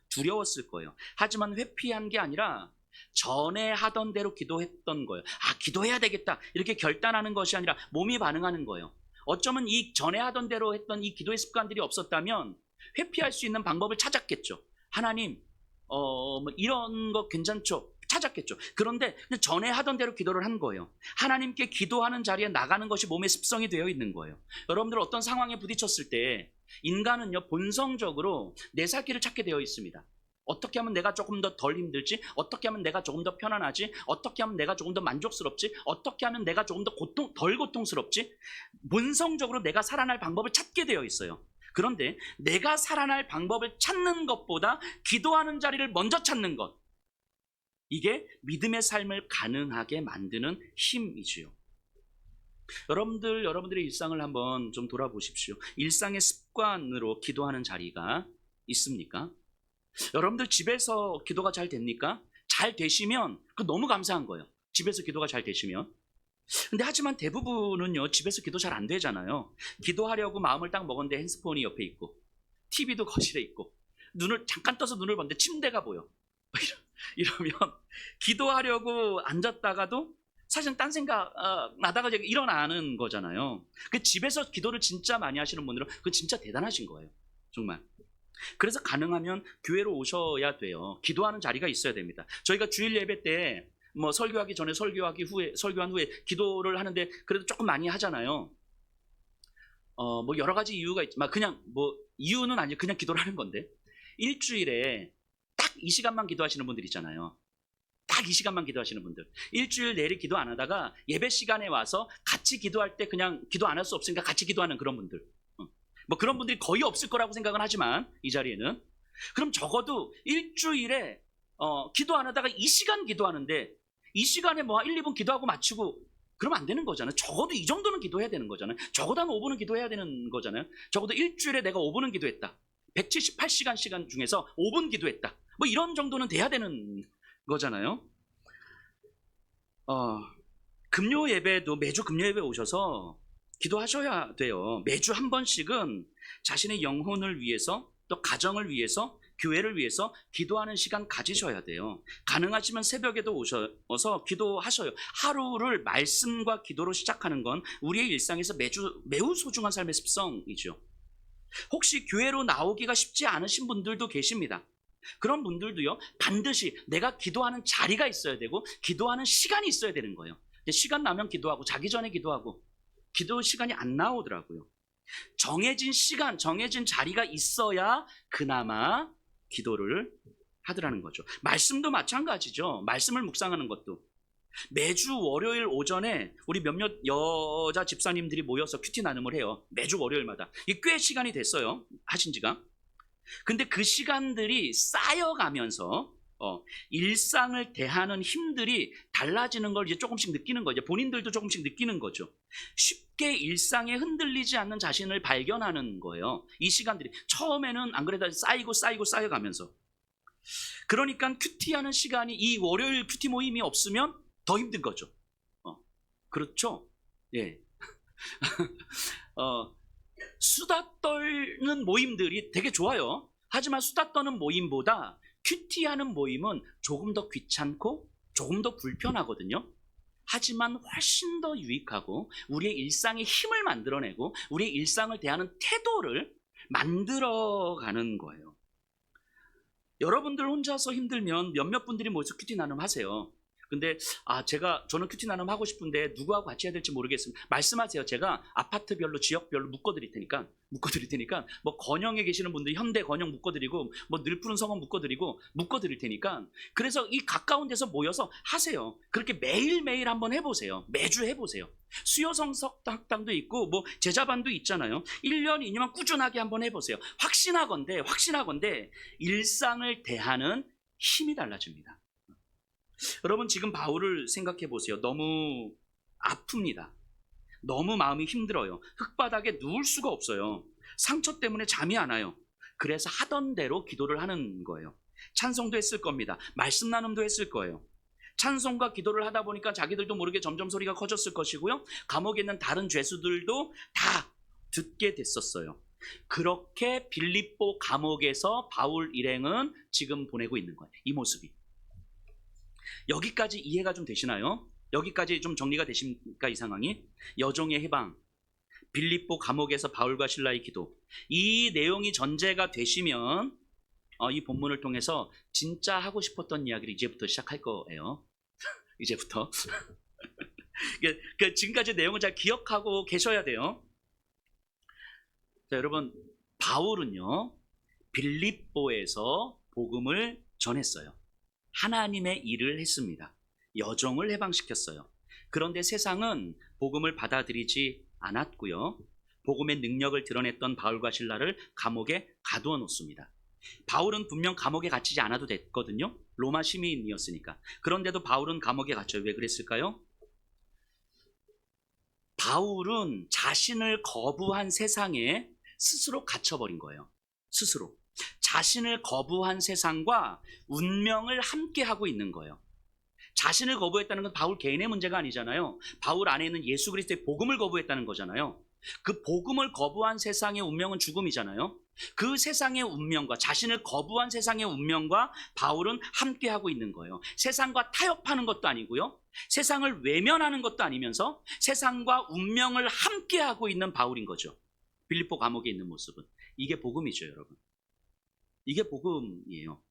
두려웠을 거예요. 하지만 회피한 게 아니라 전에 하던 대로 기도했던 거예요. 기도해야 되겠다 이렇게 결단하는 것이 아니라 몸이 반응하는 거예요. 어쩌면 이 전에 하던 대로 했던 이 기도의 습관들이 없었다면 회피할 수 있는 방법을 찾았겠죠. 하나님, 뭐 이런 거 괜찮죠? 찾았겠죠. 그런데 전에 하던 대로 기도를 한 거예요. 하나님께 기도하는 자리에 나가는 것이 몸의 습성이 되어 있는 거예요. 여러분들 어떤 상황에 부딪혔을 때 인간은요, 본성적으로 내 살 길을 찾게 되어 있습니다. 어떻게 하면 내가 조금 더 덜 힘들지? 어떻게 하면 내가 조금 더 편안하지? 어떻게 하면 내가 조금 더 만족스럽지? 어떻게 하면 내가 조금 더 덜 고통스럽지? 본성적으로 내가 살아날 방법을 찾게 되어 있어요. 그런데 내가 살아날 방법을 찾는 것보다 기도하는 자리를 먼저 찾는 것, 이게 믿음의 삶을 가능하게 만드는 힘이지요. 여러분들의 일상을 한번 좀 돌아보십시오. 일상의 습관으로 기도하는 자리가 있습니까? 여러분들 집에서 기도가 잘 됩니까? 잘 되시면 그 너무 감사한 거예요. 집에서 기도가 잘 되시면. 근데 하지만 대부분은요, 집에서 기도 잘 안 되잖아요. 기도하려고 마음을 딱 먹었는데 핸드폰이 옆에 있고, TV도 거실에 있고, 눈을 잠깐 떠서 눈을 봤는데 침대가 보여. 이러면 기도하려고 앉았다가도 사실은 딴 생각 나다가 일어나는 거잖아요. 그 집에서 기도를 진짜 많이 하시는 분들은 그 진짜 대단하신 거예요. 정말. 그래서 가능하면 교회로 오셔야 돼요. 기도하는 자리가 있어야 됩니다. 저희가 주일 예배 때 뭐 설교하기 전에 설교한 후에 기도를 하는데 그래도 조금 많이 하잖아요. 뭐 여러 가지 이유가 있지만 그냥 뭐 이유는 아니고 그냥 기도를 하는 건데, 일주일에 딱 이 시간만 기도하시는 분들 있잖아요. 딱 이 시간만 기도하시는 분들. 일주일 내내 기도 안 하다가 예배 시간에 와서 같이 기도할 때 그냥 기도 안 할 수 없으니까 같이 기도하는 그런 분들. 뭐 그런 분들이 거의 없을 거라고 생각은 하지만 이 자리에는. 그럼 적어도 일주일에 기도 안 하다가 이 시간 기도하는데 이 시간에 뭐 1, 2분 기도하고 마치고 그러면 안 되는 거잖아요. 적어도 이 정도는 기도해야 되는 거잖아요. 적어도 한 5분은 기도해야 되는 거잖아요. 적어도 일주일에 내가 5분은 기도했다. 178시간 시간 중에서 5분 기도했다. 뭐 이런 정도는 돼야 되는 거잖아요. 금요 예배도 매주 금요 예배 오셔서 기도하셔야 돼요. 매주 한 번씩은 자신의 영혼을 위해서, 또 가정을 위해서, 교회를 위해서 기도하는 시간 가지셔야 돼요. 가능하시면 새벽에도 오셔서 기도하셔요. 하루를 말씀과 기도로 시작하는 건 우리의 일상에서 매우 소중한 삶의 습성이죠. 혹시 교회로 나오기가 쉽지 않으신 분들도 계십니다. 그런 분들도요, 반드시 내가 기도하는 자리가 있어야 되고 기도하는 시간이 있어야 되는 거예요. 시간 나면 기도하고 자기 전에 기도하고 기도 시간이 안 나오더라고요. 정해진 시간, 정해진 자리가 있어야 그나마 기도를 하더라는 거죠. 말씀도 마찬가지죠. 말씀을 묵상하는 것도. 매주 월요일 오전에 우리 몇몇 여자 집사님들이 모여서 큐티 나눔을 해요. 매주 월요일마다. 이게 꽤 시간이 됐어요. 하신 지가. 근데 그 시간들이 쌓여가면서 일상을 대하는 힘들이 달라지는 걸 이제 조금씩 느끼는 거죠. 본인들도 조금씩 느끼는 거죠. 쉽게 일상에 흔들리지 않는 자신을 발견하는 거예요. 이 시간들이 처음에는 안 그래도 쌓여가면서. 그러니까 큐티하는 시간이, 이 월요일 큐티 모임이 없으면 더 힘든 거죠. 그렇죠? 예. 수다 떨는 모임들이 되게 좋아요. 하지만 수다 떠는 모임보다 큐티하는 모임은 조금 더 귀찮고 조금 더 불편하거든요. 하지만 훨씬 더 유익하고 우리의 일상에 힘을 만들어내고 우리의 일상을 대하는 태도를 만들어가는 거예요. 여러분들 혼자서 힘들면 몇몇 분들이 모여서 큐티 나눔 하세요. 근데 저는 큐티 나눔 하고 싶은데 누구하고 같이 해야 될지 모르겠습니다. 말씀하세요. 제가 아파트별로 지역별로 묶어드릴 테니까 뭐 건영에 계시는 분들 현대 건영 묶어드리고 뭐 늘푸른 성원 묶어드릴 테니까, 그래서 이 가까운 데서 모여서 하세요. 그렇게 매일매일 한번 해보세요. 매주 해보세요. 수요성석 학당도 있고 뭐 제자반도 있잖아요. 1년 2년만 꾸준하게 한번 해보세요. 확신하건대 일상을 대하는 힘이 달라집니다. 여러분, 지금 바울을 생각해 보세요. 너무 아픕니다. 너무 마음이 힘들어요. 흙바닥에 누울 수가 없어요. 상처 때문에 잠이 안 와요. 그래서 하던 대로 기도를 하는 거예요. 찬송도 했을 겁니다. 말씀 나눔도 했을 거예요. 찬송과 기도를 하다 보니까 자기들도 모르게 점점 소리가 커졌을 것이고요. 감옥에 있는 다른 죄수들도 다 듣게 됐었어요. 그렇게 빌립보 감옥에서 바울 일행은 지금 보내고 있는 거예요. 이 모습이. 여기까지 이해가 좀 되시나요? 여기까지 좀 정리가 되십니까, 이 상황이? 여종의 해방, 빌립보 감옥에서 바울과 실라의 기도. 이 내용이 전제가 되시면 이 본문을 통해서 진짜 하고 싶었던 이야기를 이제부터 시작할 거예요. 이제부터. 지금까지 내용을 잘 기억하고 계셔야 돼요. 자, 여러분, 바울은요, 빌립보에서 복음을 전했어요. 하나님의 일을 했습니다. 여종을 해방시켰어요. 그런데 세상은 복음을 받아들이지 않았고요. 복음의 능력을 드러냈던 바울과 실라를 감옥에 가두어 놓습니다. 바울은 분명 감옥에 갇히지 않아도 됐거든요. 로마 시민이었으니까. 그런데도 바울은 감옥에 갇혀요. 왜 그랬을까요? 바울은 자신을 거부한 세상에 스스로 갇혀버린 거예요. 스스로. 자신을 거부한 세상과 운명을 함께 하고 있는 거예요. 자신을 거부했다는 건 바울 개인의 문제가 아니잖아요. 바울 안에 있는 예수 그리스도의 복음을 거부했다는 거잖아요. 그 복음을 거부한 세상의 운명은 죽음이잖아요. 그 세상의 운명과, 자신을 거부한 세상의 운명과 바울은 함께 하고 있는 거예요. 세상과 타협하는 것도 아니고요, 세상을 외면하는 것도 아니면서 세상과 운명을 함께 하고 있는 바울인 거죠. 빌립보 감옥에 있는 모습은. 이게 복음이죠, 여러분. 이게 복음이에요.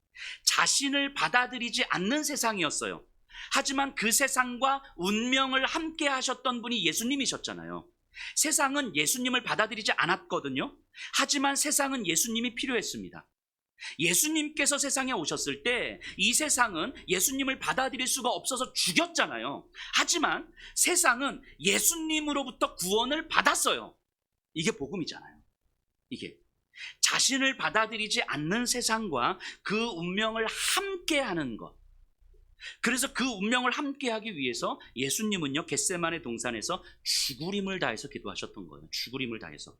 자신을 받아들이지 않는 세상이었어요. 하지만 그 세상과 운명을 함께 하셨던 분이 예수님이셨잖아요. 세상은 예수님을 받아들이지 않았거든요. 하지만 세상은 예수님이 필요했습니다. 예수님께서 세상에 오셨을 때 이 세상은 예수님을 받아들일 수가 없어서 죽였잖아요. 하지만 세상은 예수님으로부터 구원을 받았어요. 이게 복음이잖아요. 이게 자신을 받아들이지 않는 세상과 그 운명을 함께하는 것. 그래서 그 운명을 함께하기 위해서 예수님은요, 겟세마네 동산에서 죽으림을 다해서 기도하셨던 거예요. 죽으림을 다해서.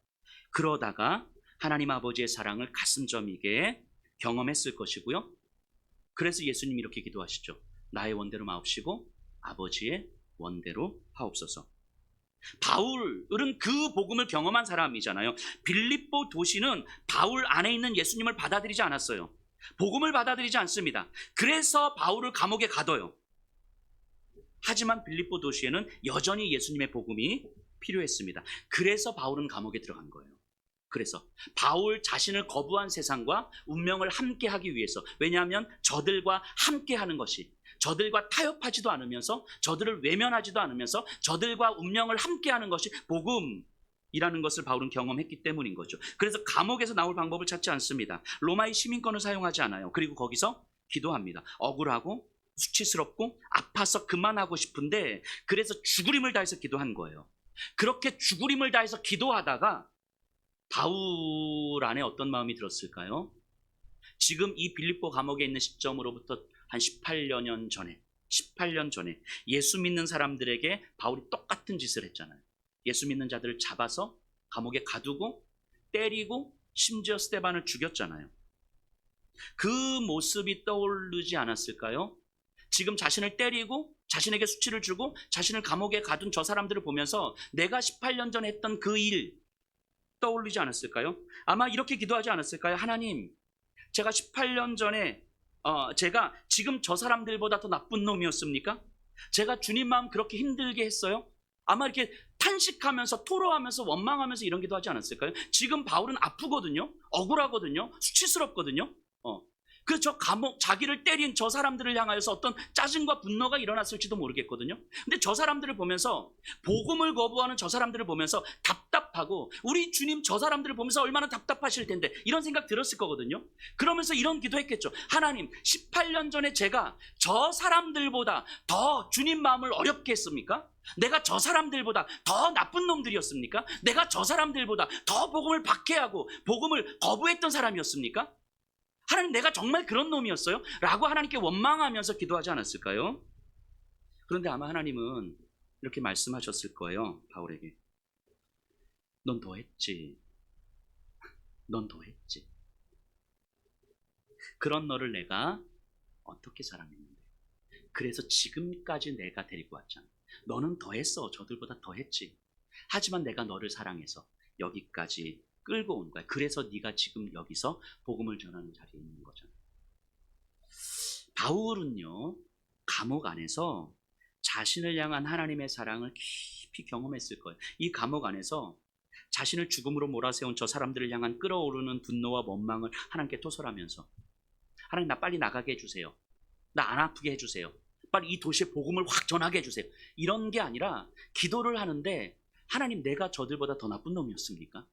그러다가 하나님 아버지의 사랑을 가슴저미게 경험했을 것이고요. 그래서 예수님이 이렇게 기도하시죠. 나의 원대로 마옵시고 아버지의 원대로 하옵소서. 바울은 그 복음을 경험한 사람이잖아요. 빌립보 도시는 바울 안에 있는 예수님을 받아들이지 않았어요. 복음을 받아들이지 않습니다. 그래서 바울을 감옥에 가둬요. 하지만 빌립보 도시에는 여전히 예수님의 복음이 필요했습니다. 그래서 바울은 감옥에 들어간 거예요. 그래서 바울 자신을 거부한 세상과 운명을 함께하기 위해서. 왜냐하면 저들과 함께하는 것이, 저들과 타협하지도 않으면서, 저들을 외면하지도 않으면서 저들과 운명을 함께하는 것이 복음이라는 것을 바울은 경험했기 때문인 거죠. 그래서 감옥에서 나올 방법을 찾지 않습니다. 로마의 시민권을 사용하지 않아요. 그리고 거기서 기도합니다. 억울하고 수치스럽고 아파서 그만하고 싶은데, 그래서 죽으림을 다해서 기도한 거예요. 그렇게 죽으림을 다해서 기도하다가 바울 안에 어떤 마음이 들었을까요? 지금 이 빌립보 감옥에 있는 시점으로부터 한 18년 전에 예수 믿는 사람들에게 바울이 똑같은 짓을 했잖아요. 예수 믿는 자들을 잡아서 감옥에 가두고 때리고 심지어 스데반을 죽였잖아요. 그 모습이 떠오르지 않았을까요? 지금 자신을 때리고 자신에게 수치를 주고 자신을 감옥에 가둔 저 사람들을 보면서 내가 18년 전에 했던 그 일 떠올리지 않았을까요? 아마 이렇게 기도하지 않았을까요? 하나님, 제가 18년 전에 제가 지금 저 사람들보다 더 나쁜 놈이었습니까? 제가 주님 마음 그렇게 힘들게 했어요? 아마 이렇게 탄식하면서 토로하면서 원망하면서 이런 기도하지 않았을까요? 지금 바울은 아프거든요. 억울하거든요. 수치스럽거든요. 그 저 감옥, 자기를 때린 저 사람들을 향하여서 어떤 짜증과 분노가 일어났을지도 모르겠거든요. 근데 저 사람들을 보면서, 복음을 거부하는 저 사람들을 보면서 답답하고, 우리 주님 저 사람들을 보면서 얼마나 답답하실 텐데, 이런 생각 들었을 거거든요. 그러면서 이런 기도했겠죠. 하나님, 18년 전에 제가 저 사람들보다 더 주님 마음을 어렵게 했습니까? 내가 저 사람들보다 더 나쁜 놈들이었습니까? 내가 저 사람들보다 더 복음을 박해하고 복음을 거부했던 사람이었습니까? 하나님, 내가 정말 그런 놈이었어요? 라고 하나님께 원망하면서 기도하지 않았을까요? 그런데 아마 하나님은 이렇게 말씀하셨을 거예요. 바울에게. 넌 더 했지. 넌 더 했지. 그런 너를 내가 어떻게 사랑했는데. 그래서 지금까지 내가 데리고 왔잖아. 너는 더 했어. 저들보다 더 했지. 하지만 내가 너를 사랑해서 여기까지 끌고 온 거야. 그래서 네가 지금 여기서 복음을 전하는 자리에 있는 거잖아요. 바울은요, 감옥 안에서 자신을 향한 하나님의 사랑을 깊이 경험했을 거예요. 이 감옥 안에서 자신을 죽음으로 몰아세운 저 사람들을 향한 끓어오르는 분노와 원망을 하나님께 토설하면서 하나님 나 빨리 나가게 해주세요. 나 안 아프게 해주세요. 빨리 이 도시에 복음을 확 전하게 해주세요. 이런 게 아니라 기도를 하는데 하나님 내가 저들보다 더 나쁜 놈이었습니까?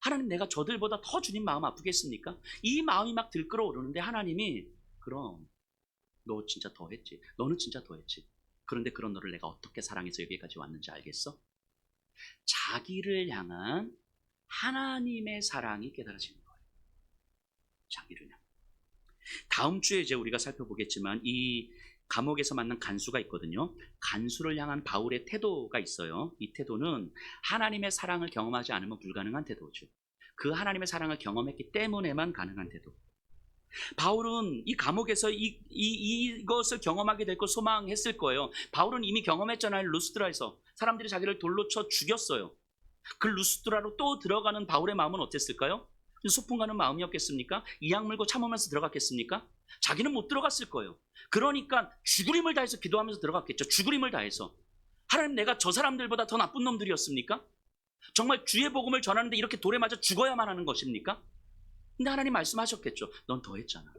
하나님 내가 저들보다 더 주님 마음 아프게 했습니까? 이 마음이 막 들끓어오르는데 하나님이 그럼 너 진짜 더 했지. 너는 진짜 더 했지. 그런데 그런 너를 내가 어떻게 사랑해서 여기까지 왔는지 알겠어? 자기를 향한 하나님의 사랑이 깨달아지는 거예요. 자기를 향한. 다음 주에 이제 우리가 살펴보겠지만 이 감옥에서 만난 간수가 있거든요. 간수를 향한 바울의 태도가 있어요. 이 태도는 하나님의 사랑을 경험하지 않으면 불가능한 태도죠. 그 하나님의 사랑을 경험했기 때문에만 가능한 태도. 바울은 이 감옥에서 이것을 경험하게 될 걸 소망했을 거예요. 바울은 이미 경험했잖아요. 루스드라에서 사람들이 자기를 돌로 쳐 죽였어요. 그 루스드라로 또 들어가는 바울의 마음은 어땠을까요? 소풍 가는 마음이었겠습니까? 이악 물고 참으면서 들어갔겠습니까? 자기는 못 들어갔을 거예요. 그러니까 죽을 힘을 다해서 기도하면서 들어갔겠죠. 죽을 힘을 다해서. 하나님 내가 저 사람들보다 더 나쁜 놈들이었습니까? 정말 주의 복음을 전하는데 이렇게 돌에 맞아 죽어야만 하는 것입니까? 근데 하나님 말씀하셨겠죠. 넌 더 했잖아.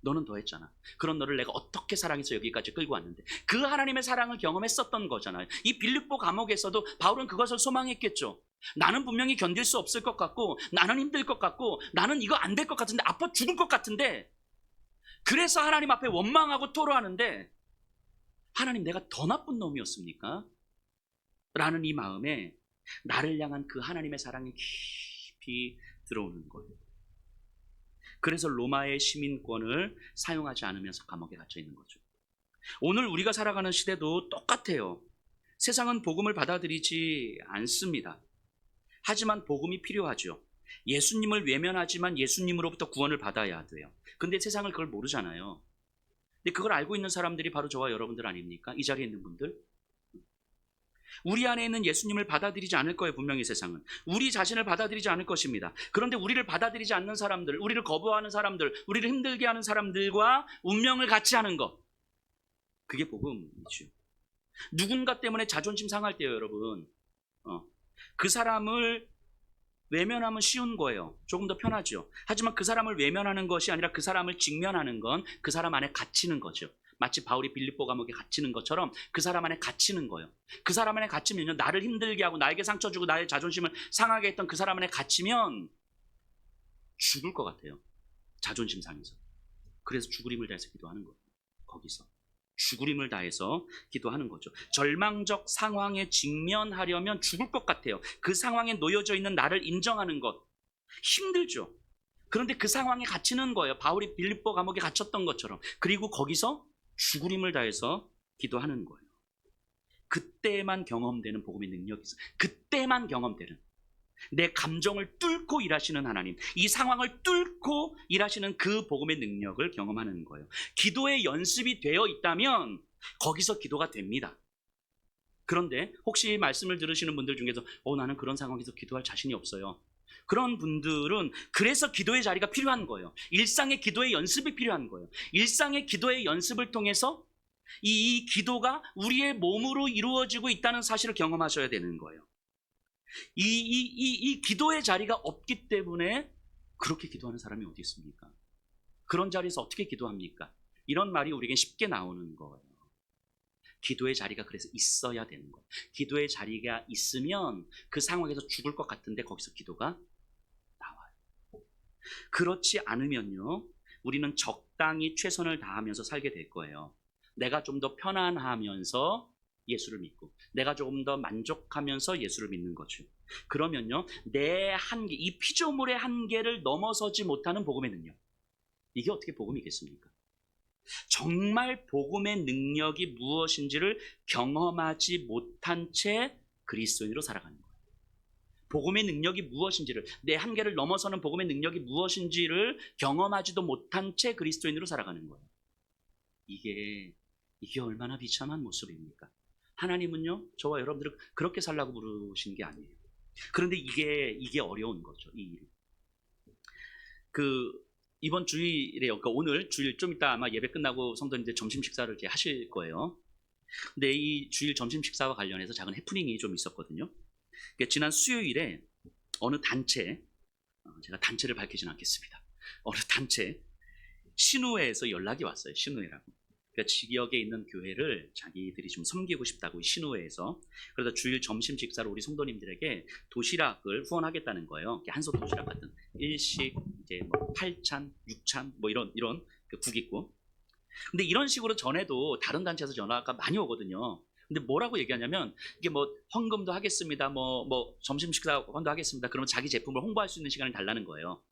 너는 더 했잖아. 그런 너를 내가 어떻게 사랑해서 여기까지 끌고 왔는데 그 하나님의 사랑을 경험했었던 거잖아요. 이 빌립보 감옥에서도 바울은 그것을 소망했겠죠. 나는 분명히 견딜 수 없을 것 같고 나는 힘들 것 같고 나는 이거 안 될 것 같은데 아파 죽을 것 같은데 그래서 하나님 앞에 원망하고 토로하는데 하나님 내가 더 나쁜 놈이었습니까? 라는 이 마음에 나를 향한 그 하나님의 사랑이 깊이 들어오는 거예요. 그래서 로마의 시민권을 사용하지 않으면서 감옥에 갇혀 있는 거죠. 오늘 우리가 살아가는 시대도 똑같아요. 세상은 복음을 받아들이지 않습니다. 하지만 복음이 필요하죠. 예수님을 외면하지만 예수님으로부터 구원을 받아야 돼요. 근데 세상을 그걸 모르잖아요. 근데 그걸 알고 있는 사람들이 바로 저와 여러분들 아닙니까? 이 자리에 있는 분들. 우리 안에 있는 예수님을 받아들이지 않을 거예요. 분명히 세상은. 우리 자신을 받아들이지 않을 것입니다. 그런데 우리를 받아들이지 않는 사람들, 우리를 거부하는 사람들, 우리를 힘들게 하는 사람들과 운명을 같이 하는 것. 그게 복음이죠. 누군가 때문에 자존심 상할 때요, 여러분. 그 사람을 외면하면 쉬운 거예요. 조금 더 편하죠. 하지만 그 사람을 외면하는 것이 아니라 그 사람을 직면하는 건 그 사람 안에 갇히는 거죠. 마치 바울이 빌립보 감옥에 갇히는 것처럼 그 사람 안에 갇히는 거예요. 그 사람 안에 갇히면요, 나를 힘들게 하고 나에게 상처 주고 나의 자존심을 상하게 했던 그 사람 안에 갇히면 죽을 것 같아요. 자존심 상해서. 그래서 죽을 힘을 다해서 기도하는 거예요. 거기서 죽을 힘을 다해서 기도하는 거죠. 절망적 상황에 직면하려면 죽을 것 같아요. 그 상황에 놓여져 있는 나를 인정하는 것 힘들죠. 그런데 그 상황에 갇히는 거예요. 바울이 빌립보 감옥에 갇혔던 것처럼. 그리고 거기서 죽을 힘을 다해서 기도하는 거예요. 그때만 경험되는 복음의 능력이 있어요. 그때만 경험되는, 내 감정을 뚫고 일하시는 하나님, 이 상황을 뚫고 일하시는 그 복음의 능력을 경험하는 거예요. 기도의 연습이 되어 있다면 거기서 기도가 됩니다. 그런데 혹시 말씀을 들으시는 분들 중에서 나는 그런 상황에서 기도할 자신이 없어요. 그런 분들은 그래서 기도의 자리가 필요한 거예요. 일상의 기도의 연습이 필요한 거예요. 일상의 기도의 연습을 통해서 이 기도가 우리의 몸으로 이루어지고 있다는 사실을 경험하셔야 되는 거예요. 이 기도의 자리가 없기 때문에 그렇게 기도하는 사람이 어디 있습니까? 그런 자리에서 어떻게 기도합니까? 이런 말이 우리에겐 쉽게 나오는 거예요. 기도의 자리가 그래서 있어야 되는 거예요. 기도의 자리가 있으면 그 상황에서 죽을 것 같은데 거기서 기도가 나와요. 그렇지 않으면요, 우리는 적당히 최선을 다하면서 살게 될 거예요. 내가 좀 더 편안하면서 예수를 믿고 내가 조금 더 만족하면서 예수를 믿는 거죠. 그러면요, 내 한계, 이 피조물의 한계를 넘어서지 못하는 복음의 능력, 이게 어떻게 복음이겠습니까? 정말 복음의 능력이 무엇인지를 경험하지 못한 채 그리스도인으로 살아가는 거예요. 복음의 능력이 무엇인지를, 내 한계를 넘어서는 복음의 능력이 무엇인지를 경험하지도 못한 채 그리스도인으로 살아가는 거예요. 이게 얼마나 비참한 모습입니까? 하나님은요, 저와 여러분들을 그렇게 살라고 부르신 게 아니에요. 그런데 이게 어려운 거죠, 이 일이. 이번 주일에요. 그러니까 오늘 주일 좀 이따 아마 예배 끝나고 성도님들 점심 식사를 이제 하실 거예요. 근데 이 주일 점심 식사와 관련해서 작은 해프닝이 좀 있었거든요. 그러니까 지난 수요일에 어느 단체, 제가 단체를 밝히진 않겠습니다. 어느 단체 신우회에서 연락이 왔어요. 신우회라고. 그러니까 지역에 있는 교회를 자기들이 좀 섬기고 싶다고 이 신우회에서. 그래서 주일 점심 식사로 우리 성도님들에게 도시락을 후원하겠다는 거예요. 한솥 도시락 같은 일식, 이제 뭐 8찬, 6찬 뭐 이런 그 국 있고. 근데 이런 식으로 전에도 다른 단체에서 전화가 많이 오거든요. 근데 뭐라고 얘기하냐면 이게 뭐 헌금도 하겠습니다. 뭐 점심 식사 헌도 하겠습니다. 그러면 자기 제품을 홍보할 수 있는 시간을 달라는 거예요.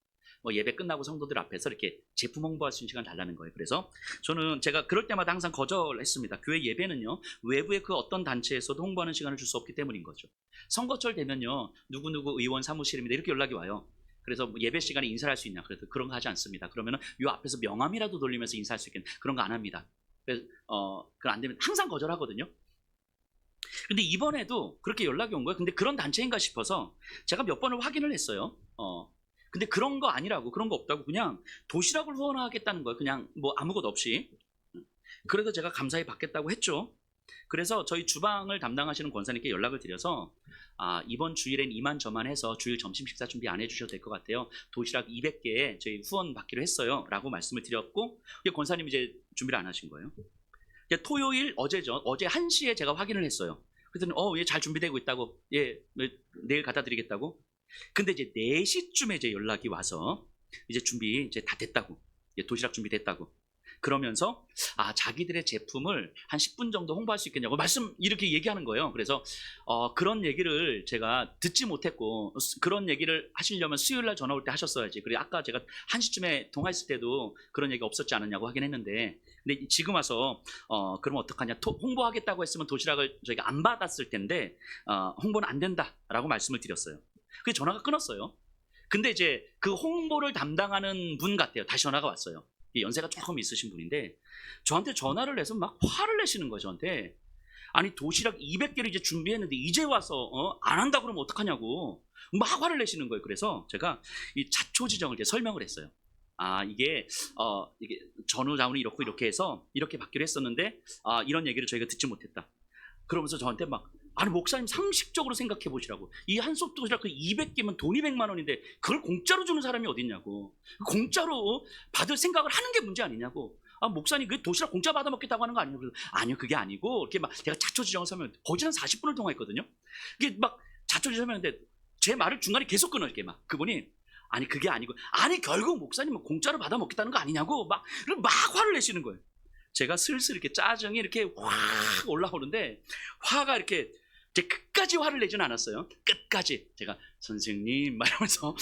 뭐 예배 끝나고 성도들 앞에서 이렇게 제품 홍보할 수 있는 시간 달라는 거예요. 그래서 제가 그럴 때마다 항상 거절했습니다. 교회 예배는요, 외부의 그 어떤 단체에서도 홍보하는 시간을 줄 수 없기 때문인 거죠. 선거철 되면요, 누구누구 의원 사무실입니다 이렇게 연락이 와요. 그래서 뭐 예배 시간에 인사를 할 수 있냐? 그래도 그런 거 하지 않습니다. 그러면은 요 앞에서 명함이라도 돌리면서 인사할 수 있겠는 그런 거 안 합니다. 그래서 그건 안 되면 항상 거절하거든요. 근데 이번에도 그렇게 연락이 온 거예요. 근데 그런 단체인가 싶어서 제가 몇 번을 확인을 했어요. 근데 그런 거 아니라고, 그런 거 없다고, 그냥 도시락을 후원하겠다는 거예요. 그냥 뭐 아무것도 없이. 그래서 제가 감사히 받겠다고 했죠. 그래서 저희 주방을 담당하시는 권사님께 연락을 드려서 이번 주일엔 이만저만 해서 주일 점심 식사 준비 안 해주셔도 될 것 같아요. 도시락 200개 저희 후원 받기로 했어요. 라고 말씀을 드렸고, 권사님이 이제 준비를 안 하신 거예요. 토요일, 어제죠. 어제 1시에 제가 확인을 했어요. 그랬더니 예, 잘 준비되고 있다고. 예, 내일 갖다 드리겠다고. 근데 이제 4시쯤에 이제 연락이 와서 이제 준비 이제 다 됐다고. 도시락 준비됐다고. 그러면서 자기들의 제품을 한 10분 정도 홍보할 수 있겠냐고 이렇게 얘기하는 거예요. 그래서 그런 얘기를 제가 듣지 못했고, 그런 얘기를 하시려면 수요일 날 전화 올 때 하셨어야지. 그리고 아까 제가 1시쯤에 통화했을 때도 그런 얘기 없었지 않았냐고 하긴 했는데, 근데 지금 와서 그럼 어떡하냐, 홍보하겠다고 했으면 도시락을 저희가 안 받았을 텐데 홍보는 안 된다라고 말씀을 드렸어요. 그래서 전화가 끊었어요. 근데 이제 그 홍보를 담당하는 분 같아요. 다시 전화가 왔어요. 연세가 조금 있으신 분인데 저한테 전화를 해서 막 화를 내시는 거예요. 저한테. 아니 도시락 200개를 이제 준비했는데 이제 와서 안 한다 그러면 어떡하냐고 막 화를 내시는 거예요. 그래서 제가 이 자초지정을 이제 설명을 했어요. 이게 전후 자문이 이렇고 이렇게 해서 이렇게 받기로 했었는데 이런 얘기를 저희가 듣지 못했다. 그러면서 저한테 막 아니 목사님 상식적으로 생각해 보시라고. 이 한솥 도시락 그 200개면 돈 200만 원인데 그걸 공짜로 주는 사람이 어딨냐고. 공짜로 받을 생각을 하는 게 문제 아니냐고. 목사님 그 도시락 공짜 받아 먹겠다고 하는 거 아니냐고. 아니요 그게 아니고 이렇게 막 제가 자초지정을 설명. 거의 한 40분을 통화했거든요. 이게 막 자초지정 설명했는데 제 말을 중간에 계속 끊어. 이렇게 막 그분이 아니 그게 아니고 아니 결국 목사님은 공짜로 받아 먹겠다는 거 아니냐고 막 화를 내시는 거예요. 제가 슬슬 이렇게 짜증이 이렇게 확 올라오는데 화가 이렇게 제 끝까지 화를 내지는 않았어요. 끝까지 제가 선생님 말하면서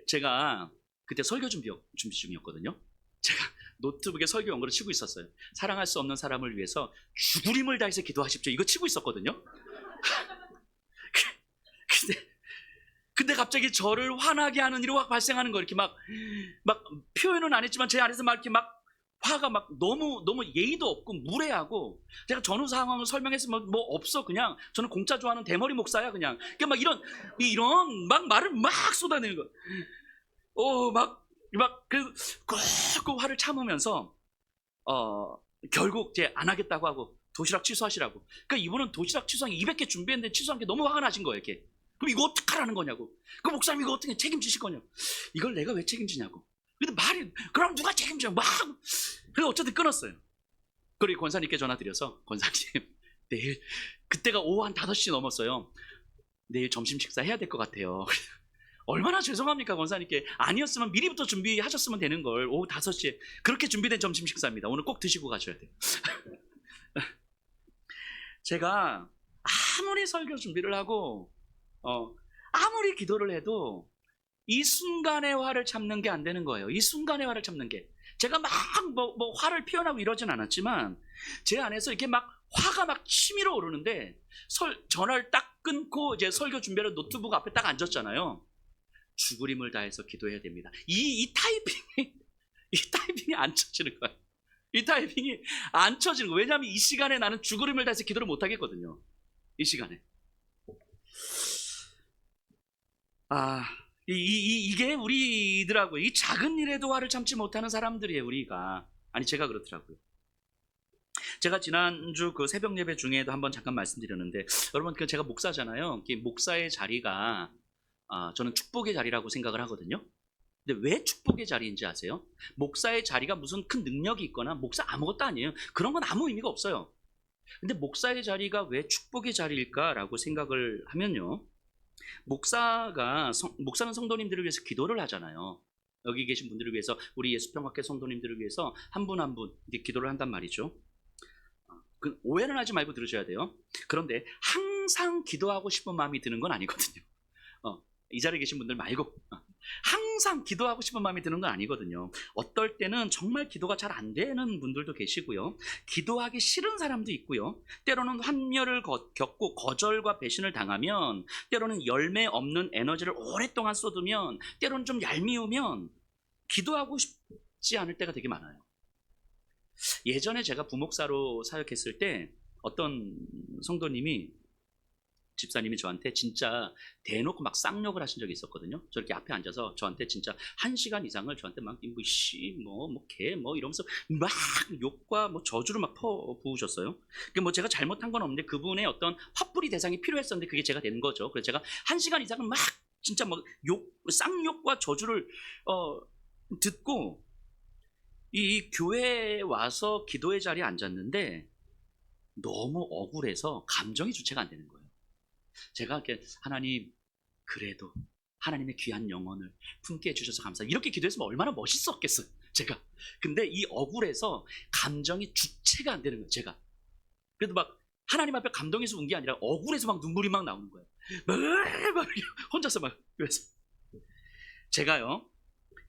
제가 그때 설교 준비 중이었거든요. 제가 노트북에 설교 연구를 치고 있었어요. 사랑할 수 없는 사람을 위해서 죽으림을 다해서 기도하십시오. 이거 치고 있었거든요. 근데 갑자기 저를 화나게 하는 일이 확 발생하는 거. 이렇게 막 표현은 안 했지만 제 안에서 막 이렇게 막 화가 막 너무 예의도 없고 무례하고, 제가 전후 상황을 설명했으면 뭐 없어. 그냥 저는 공짜 좋아하는 대머리 목사야 그냥. 그러니까 막 이런 막 말을 막 쏟아내는 거. 꼭 화를 참으면서 결국 제 안 하겠다고 하고 도시락 취소하시라고. 그러니까 이분은 도시락 취소한 게 200개 준비했는데 취소한 게 너무 화가 나신 거예요. 이렇게. 그럼 이거 어떡하라는 거냐고. 그 목사님 이거 어떻게 책임지실 거냐고. 이걸 내가 왜 책임지냐고. 근데 그럼 누가 책임져? 그래서 어쨌든 끊었어요. 그리고 권사님께 전화드려서 권사님 내일, 그때가 오후 한 5시 넘었어요. 내일 점심 식사 해야 될 것 같아요. 얼마나 죄송합니까 권사님께. 아니었으면 미리부터 준비하셨으면 되는 걸. 오후 5시에 그렇게 준비된 점심 식사입니다. 오늘 꼭 드시고 가셔야 돼요. 제가 아무리 설교 준비를 하고 아무리 기도를 해도 이 순간의 화를 참는 게 안 되는 거예요. 이 순간의 화를 참는 게. 제가 막 화를 표현하고 이러진 않았지만 제 안에서 이렇게 막 화가 막 치밀어 오르는데 전화를 딱 끊고 이제 설교 준비를 노트북 앞에 딱 앉았잖아요. 죽을 힘을 다해서 기도해야 됩니다. 이 타이핑이 안 쳐지는 거예요. 이 타이핑이 안 쳐지는 거예요. 왜냐하면 이 시간에 나는 죽을 힘을 다해서 기도를 못 하겠거든요. 이 시간에. 이게 우리더라고요. 이 작은 일에도 화를 참지 못하는 사람들이에요, 우리가. 아니, 제가 그렇더라고요. 제가 지난주 그 새벽 예배 중에도 한번 잠깐 말씀드렸는데, 여러분 그 제가 목사잖아요. 목사의 자리가 저는 축복의 자리라고 생각을 하거든요. 근데 왜 축복의 자리인지 아세요? 목사의 자리가 무슨 큰 능력이 있거나 목사 아무것도 아니에요. 그런 건 아무 의미가 없어요. 근데 목사의 자리가 왜 축복의 자리일까라고 생각을 하면요. 목사는 성도님들을 위해서 기도를 하잖아요. 여기 계신 분들을 위해서, 우리 예수평화교회 성도님들을 위해서 한 분 한 분 기도를 한단 말이죠. 오해는 하지 말고 들으셔야 돼요. 그런데 항상 기도하고 싶은 마음이 드는 건 아니거든요. 이 자리에 계신 분들 말고 항상 기도하고 싶은 마음이 드는 건 아니거든요. 어떨 때는 정말 기도가 잘 안 되는 분들도 계시고요. 기도하기 싫은 사람도 있고요. 때로는 환멸을 겪고 거절과 배신을 당하면, 때로는 열매 없는 에너지를 오랫동안 쏟으면, 때로는 좀 얄미우면 기도하고 싶지 않을 때가 되게 많아요. 예전에 제가 부목사로 사역했을 때 어떤 성도님이, 집사님이 저한테 진짜 대놓고 막 쌍욕을 하신 적이 있었거든요. 저렇게 앞에 앉아서 저한테 진짜 1시간 이상을 저한테 막 개 이러면서 막 욕과 저주를 막 부으셨어요. 뭐 제가 잘못한 건 없는데 그분의 어떤 화풀이 대상이 필요했었는데 그게 제가 된 거죠. 그래서 제가 1시간 이상을 막 진짜 막 쌍욕과 저주를 듣고 이 교회에 와서 기도의 자리에 앉았는데 너무 억울해서 감정이 주체가 안 되는 거예요. 제가 이렇게 하나님, 그래도 하나님의 귀한 영혼을 품게 해주셔서 감사해요, 이렇게 기도했으면 얼마나 멋있었겠어요, 제가. 근데 이 억울해서 감정이 주체가 안 되는 거예요, 제가. 그래도 막 하나님 앞에 감동해서 운 게 아니라 억울해서 막 눈물이 막 나오는 거예요. 막 혼자서 막. 그래서 제가요,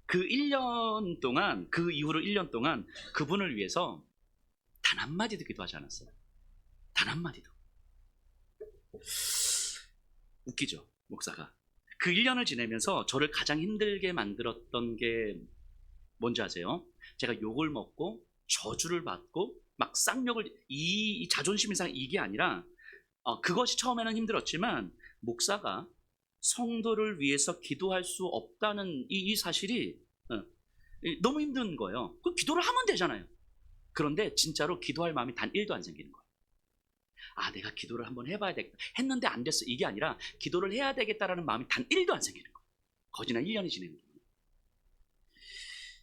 그 1년 동안, 그 이후로 1년 동안 그분을 위해서 단 한마디도 기도하지 않았어요. 단 한마디도. 웃기죠, 목사가. 그 1년을 지내면서 저를 가장 힘들게 만들었던 게 뭔지 아세요? 제가 욕을 먹고 저주를 받고 막 쌍욕을, 이 자존심 이상 이게 아니라, 그것이 처음에는 힘들었지만 목사가 성도를 위해서 기도할 수 없다는 이 사실이 너무 힘든 거예요. 그럼 기도를 하면 되잖아요. 그런데 진짜로 기도할 마음이 단 1도 안 생기는 거예요. 내가 기도를 한번 해봐야 되겠다 했는데 안 됐어, 이게 아니라 기도를 해야 되겠다라는 마음이 단 1도 안 생기는 거예요. 거지나 1년이 지내는 거예요.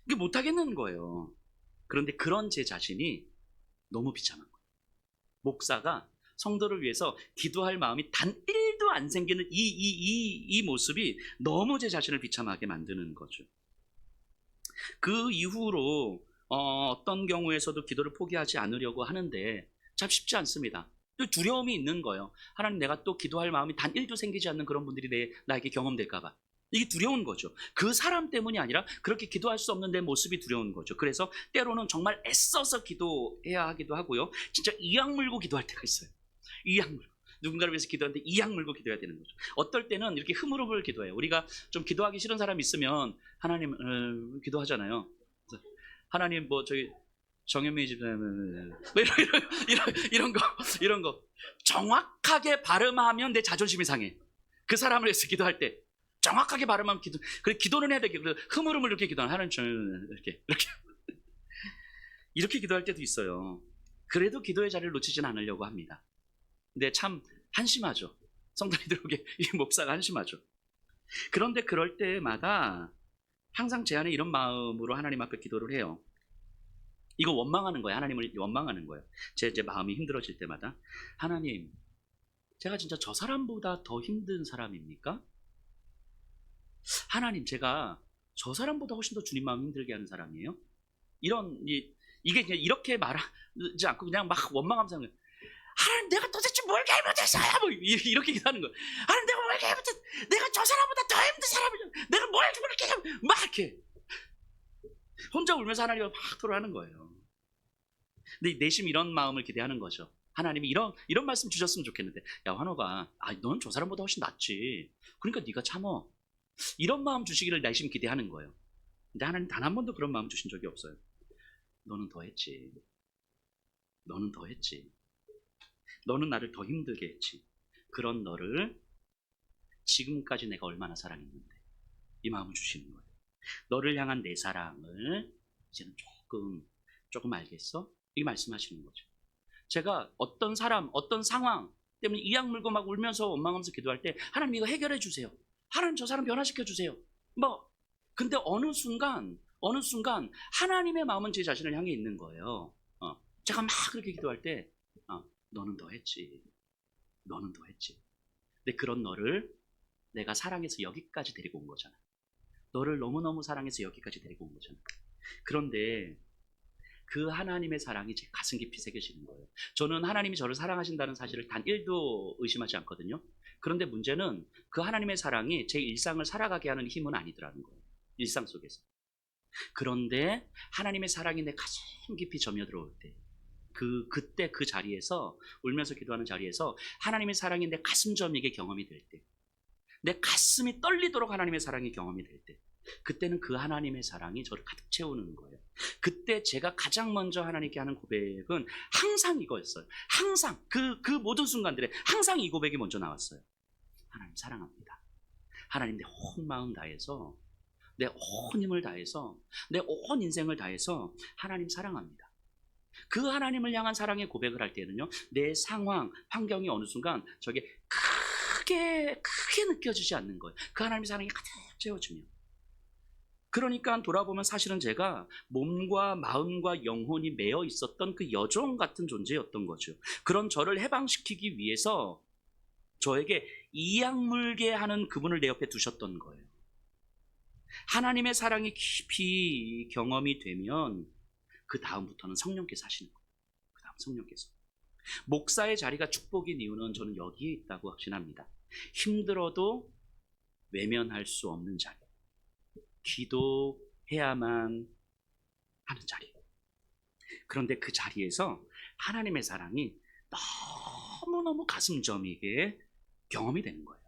이게 못하겠는 거예요. 그런데 그런 제 자신이 너무 비참한 거예요. 목사가 성도를 위해서 기도할 마음이 단 1도 안 생기는 이 모습이 너무 제 자신을 비참하게 만드는 거죠. 그 이후로 어떤 경우에서도 기도를 포기하지 않으려고 하는데 참 쉽지 않습니다. 또 두려움이 있는 거예요. 하나님, 내가 또 기도할 마음이 단 1도 생기지 않는 그런 분들이 나에게 경험될까 봐. 이게 두려운 거죠. 그 사람 때문이 아니라 그렇게 기도할 수 없는 내 모습이 두려운 거죠. 그래서 때로는 정말 애써서 기도해야 하기도 하고요. 진짜 이악 물고 기도할 때가 있어요. 이악 물고. 누군가를 위해서 기도하는데 이악 물고 기도해야 되는 거죠. 어떨 때는 이렇게 흐물흐물 기도해요. 우리가 좀 기도하기 싫은 사람이 있으면 하나님 기도하잖아요. 하나님, 저희 정현미 집사님 이런 거 정확하게 발음하면 내 자존심이 상해. 그 사람을 위해서 기도할 때 정확하게 발음하면 그래, 기도는 해야 되겠고, 흐물흐물 이렇게 기도하는, 하나님 저는 이렇게 기도할 때도 있어요. 그래도 기도의 자리를 놓치지는 않으려고 합니다. 근데 참 한심하죠. 성도님들에게 이 목사가 한심하죠. 그런데 그럴 때마다 항상 제 안에 이런 마음으로 하나님 앞에 기도를 해요. 이거 원망하는 거예요. 하나님을 원망하는 거예요. 제 마음이 힘들어질 때마다, 하나님, 제가 진짜 저 사람보다 더 힘든 사람입니까? 하나님, 제가 저 사람보다 훨씬 더 주님 마음 힘들게 하는 사람이에요? 이게 그냥 이렇게 말하지 않고 그냥 막 원망하면서, 하나님, 내가 도대체 뭘 잘못했어요? 이렇게 기도하는 거예요. 하나님, 내가 뭘 잘못했어? 내가 저 사람보다 더 힘든 사람이죠. 내가 뭘 그렇게 막 이렇게 혼자 울면서 하나님과 막 토로하는 거예요. 근데 내심 이런 마음을 기대하는 거죠. 하나님이 이런 말씀 주셨으면 좋겠는데, 야 환호가, 넌 저 사람보다 훨씬 낫지. 그러니까 네가 참어. 이런 마음 주시기를 내심 기대하는 거예요. 근데 하나님 단 한 번도 그런 마음 주신 적이 없어요. 너는 더 했지. 너는 더 했지. 너는 나를 더 힘들게 했지. 그런 너를 지금까지 내가 얼마나 사랑했는데, 이 마음을 주시는 거예요. 너를 향한 내 사랑을 이제는 조금 알겠어? 이렇게 말씀하시는 거죠. 제가 어떤 사람, 어떤 상황 때문에 이악 물고 막 울면서 원망하면서 기도할 때 하나님 이거 해결해 주세요. 하나님 저 사람 변화시켜 주세요. 근데 어느 순간 하나님의 마음은 제 자신을 향해 있는 거예요. 제가 막 그렇게 기도할 때 너는 더 했지. 너는 더 했지. 근데 그런 너를 내가 사랑해서 여기까지 데리고 온 거잖아. 너를 너무너무 사랑해서 여기까지 데리고 온 거잖아. 그런데 그 하나님의 사랑이 제 가슴 깊이 새겨지는 거예요. 저는 하나님이 저를 사랑하신다는 사실을 단 1도 의심하지 않거든요. 그런데 문제는 그 하나님의 사랑이 제 일상을 살아가게 하는 힘은 아니더라는 거예요. 일상 속에서. 그런데 하나님의 사랑이 내 가슴 깊이 점여들어올 때 그때 그 자리에서 울면서 기도하는 자리에서 하나님의 사랑이 내 가슴 저미게 경험이 될 때, 내 가슴이 떨리도록 하나님의 사랑이 경험이 될 때, 그때는 그 하나님의 사랑이 저를 가득 채우는 거예요. 그때 제가 가장 먼저 하나님께 하는 고백은 항상 이거였어요. 항상 그 모든 순간들에 항상 이 고백이 먼저 나왔어요. 하나님 사랑합니다. 하나님 내 온 마음 다해서, 내 온 힘을 다해서, 내 온 인생을 다해서 하나님 사랑합니다. 그 하나님을 향한 사랑의 고백을 할 때는요, 내 상황, 환경이 어느 순간 저게 크게 느껴지지 않는 거예요. 그 하나님의 사랑이 가득 채워지면. 그러니까 돌아보면 사실은 제가 몸과 마음과 영혼이 매여 있었던 그 여종 같은 존재였던 거죠. 그런 저를 해방시키기 위해서 저에게 이악 물게 하는 그분을 내 옆에 두셨던 거예요. 하나님의 사랑이 깊이 경험이 되면 그 다음부터는 성령께서 하시는 거예요. 그 다음 성령께서. 목사의 자리가 축복인 이유는 저는 여기에 있다고 확신합니다. 힘들어도 외면할 수 없는 자리. 기도해야만 하는 자리. 그런데 그 자리에서 하나님의 사랑이 너무너무 가슴 저미게 경험이 되는 거예요.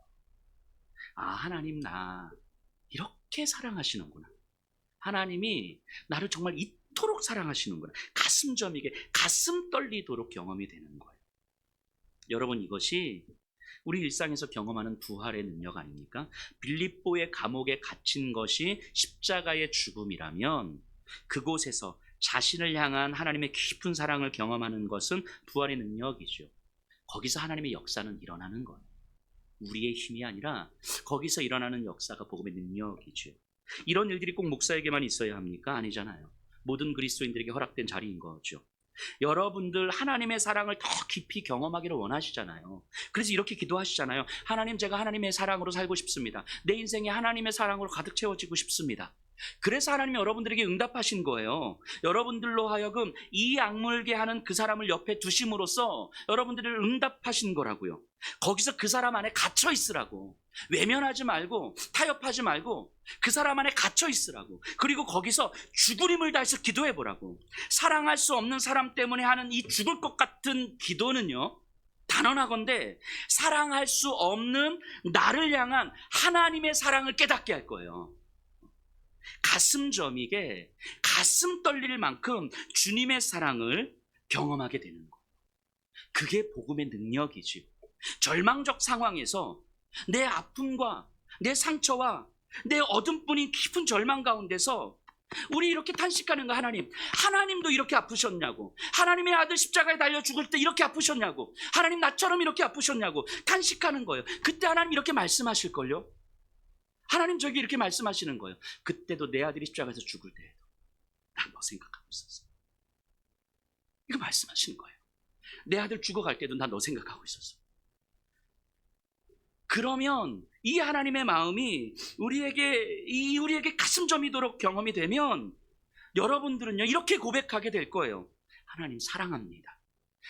하나님 나 이렇게 사랑하시는구나. 하나님이 나를 정말 이토록 사랑하시는구나. 가슴 저미게 가슴 떨리도록 경험이 되는 거예요. 여러분, 이것이 우리 일상에서 경험하는 부활의 능력 아닙니까? 빌립보의 감옥에 갇힌 것이 십자가의 죽음이라면 그곳에서 자신을 향한 하나님의 깊은 사랑을 경험하는 것은 부활의 능력이죠. 거기서 하나님의 역사는 일어나는 거예요. 우리의 힘이 아니라 거기서 일어나는 역사가 복음의 능력이죠. 이런 일들이 꼭 목사에게만 있어야 합니까? 아니잖아요. 모든 그리스도인들에게 허락된 자리인 거죠. 여러분들 하나님의 사랑을 더 깊이 경험하기를 원하시잖아요. 그래서 이렇게 기도하시잖아요. 하나님, 제가 하나님의 사랑으로 살고 싶습니다. 내 인생이 하나님의 사랑으로 가득 채워지고 싶습니다. 그래서 하나님이 여러분들에게 응답하신 거예요. 여러분들로 하여금 이 악물게 하는 그 사람을 옆에 두심으로써 여러분들을 응답하신 거라고요. 거기서 그 사람 안에 갇혀 있으라고. 외면하지 말고 타협하지 말고 그 사람 안에 갇혀 있으라고. 그리고 거기서 죽을 힘을 다해서 기도해 보라고. 사랑할 수 없는 사람 때문에 하는 이 죽을 것 같은 기도는요, 단언하건대 사랑할 수 없는 나를 향한 하나님의 사랑을 깨닫게 할 거예요. 가슴 저미게 가슴 떨릴 만큼 주님의 사랑을 경험하게 되는 거예요. 그게 복음의 능력이지요. 절망적 상황에서 내 아픔과 내 상처와 내 어둠뿐인 깊은 절망 가운데서 우리 이렇게 탄식하는 거, 하나님도 이렇게 아프셨냐고, 하나님의 아들 십자가에 달려 죽을 때 이렇게 아프셨냐고, 하나님 나처럼 이렇게 아프셨냐고 탄식하는 거예요. 그때 하나님 이렇게 말씀하실걸요. 하나님 저기 이렇게 말씀하시는 거예요. 그때도 내 아들이 십자가에서 죽을 때에도 난 너 생각하고 있었어. 이거 말씀하시는 거예요. 내 아들 죽어갈 때도 난 너 생각하고 있었어. 그러면 이 하나님의 마음이 우리에게 가슴 저미도록 경험이 되면 여러분들은요, 이렇게 고백하게 될 거예요. 하나님 사랑합니다.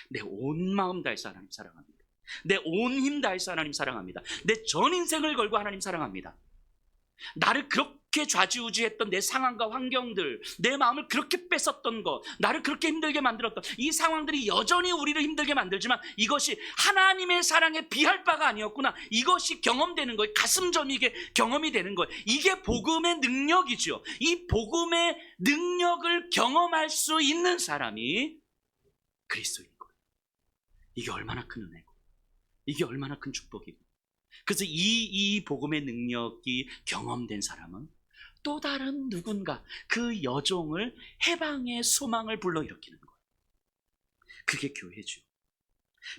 내 온 마음 다해서 하나님 사랑합니다. 내 온 힘 다해서 하나님 사랑합니다. 내 전 인생을 걸고 하나님 사랑합니다. 나를 그렇게 좌지우지했던 내 상황과 환경들, 내 마음을 그렇게 뺏었던 것, 나를 그렇게 힘들게 만들었던 이 상황들이 여전히 우리를 힘들게 만들지만 이것이 하나님의 사랑에 비할 바가 아니었구나. 이것이 경험되는 거예요. 가슴 저미게 경험이 되는 거예요. 이게 복음의 능력이죠. 이 복음의 능력을 경험할 수 있는 사람이 그리스도인 거예요. 이게 얼마나 큰 은혜고, 이게 얼마나 큰 축복이고. 그래서 이 복음의 능력이 경험된 사람은 또 다른 누군가 그 여종을 해방의 소망을 불러일으키는 거예요. 그게 교회죠.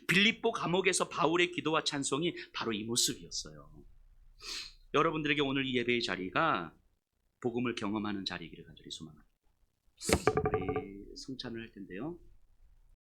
빌립보 감옥에서 바울의 기도와 찬송이 바로 이 모습이었어요. 여러분들에게 오늘 이 예배의 자리가 복음을 경험하는 자리이기를 간절히 소망합니다. 우리 성찬을 할 텐데요.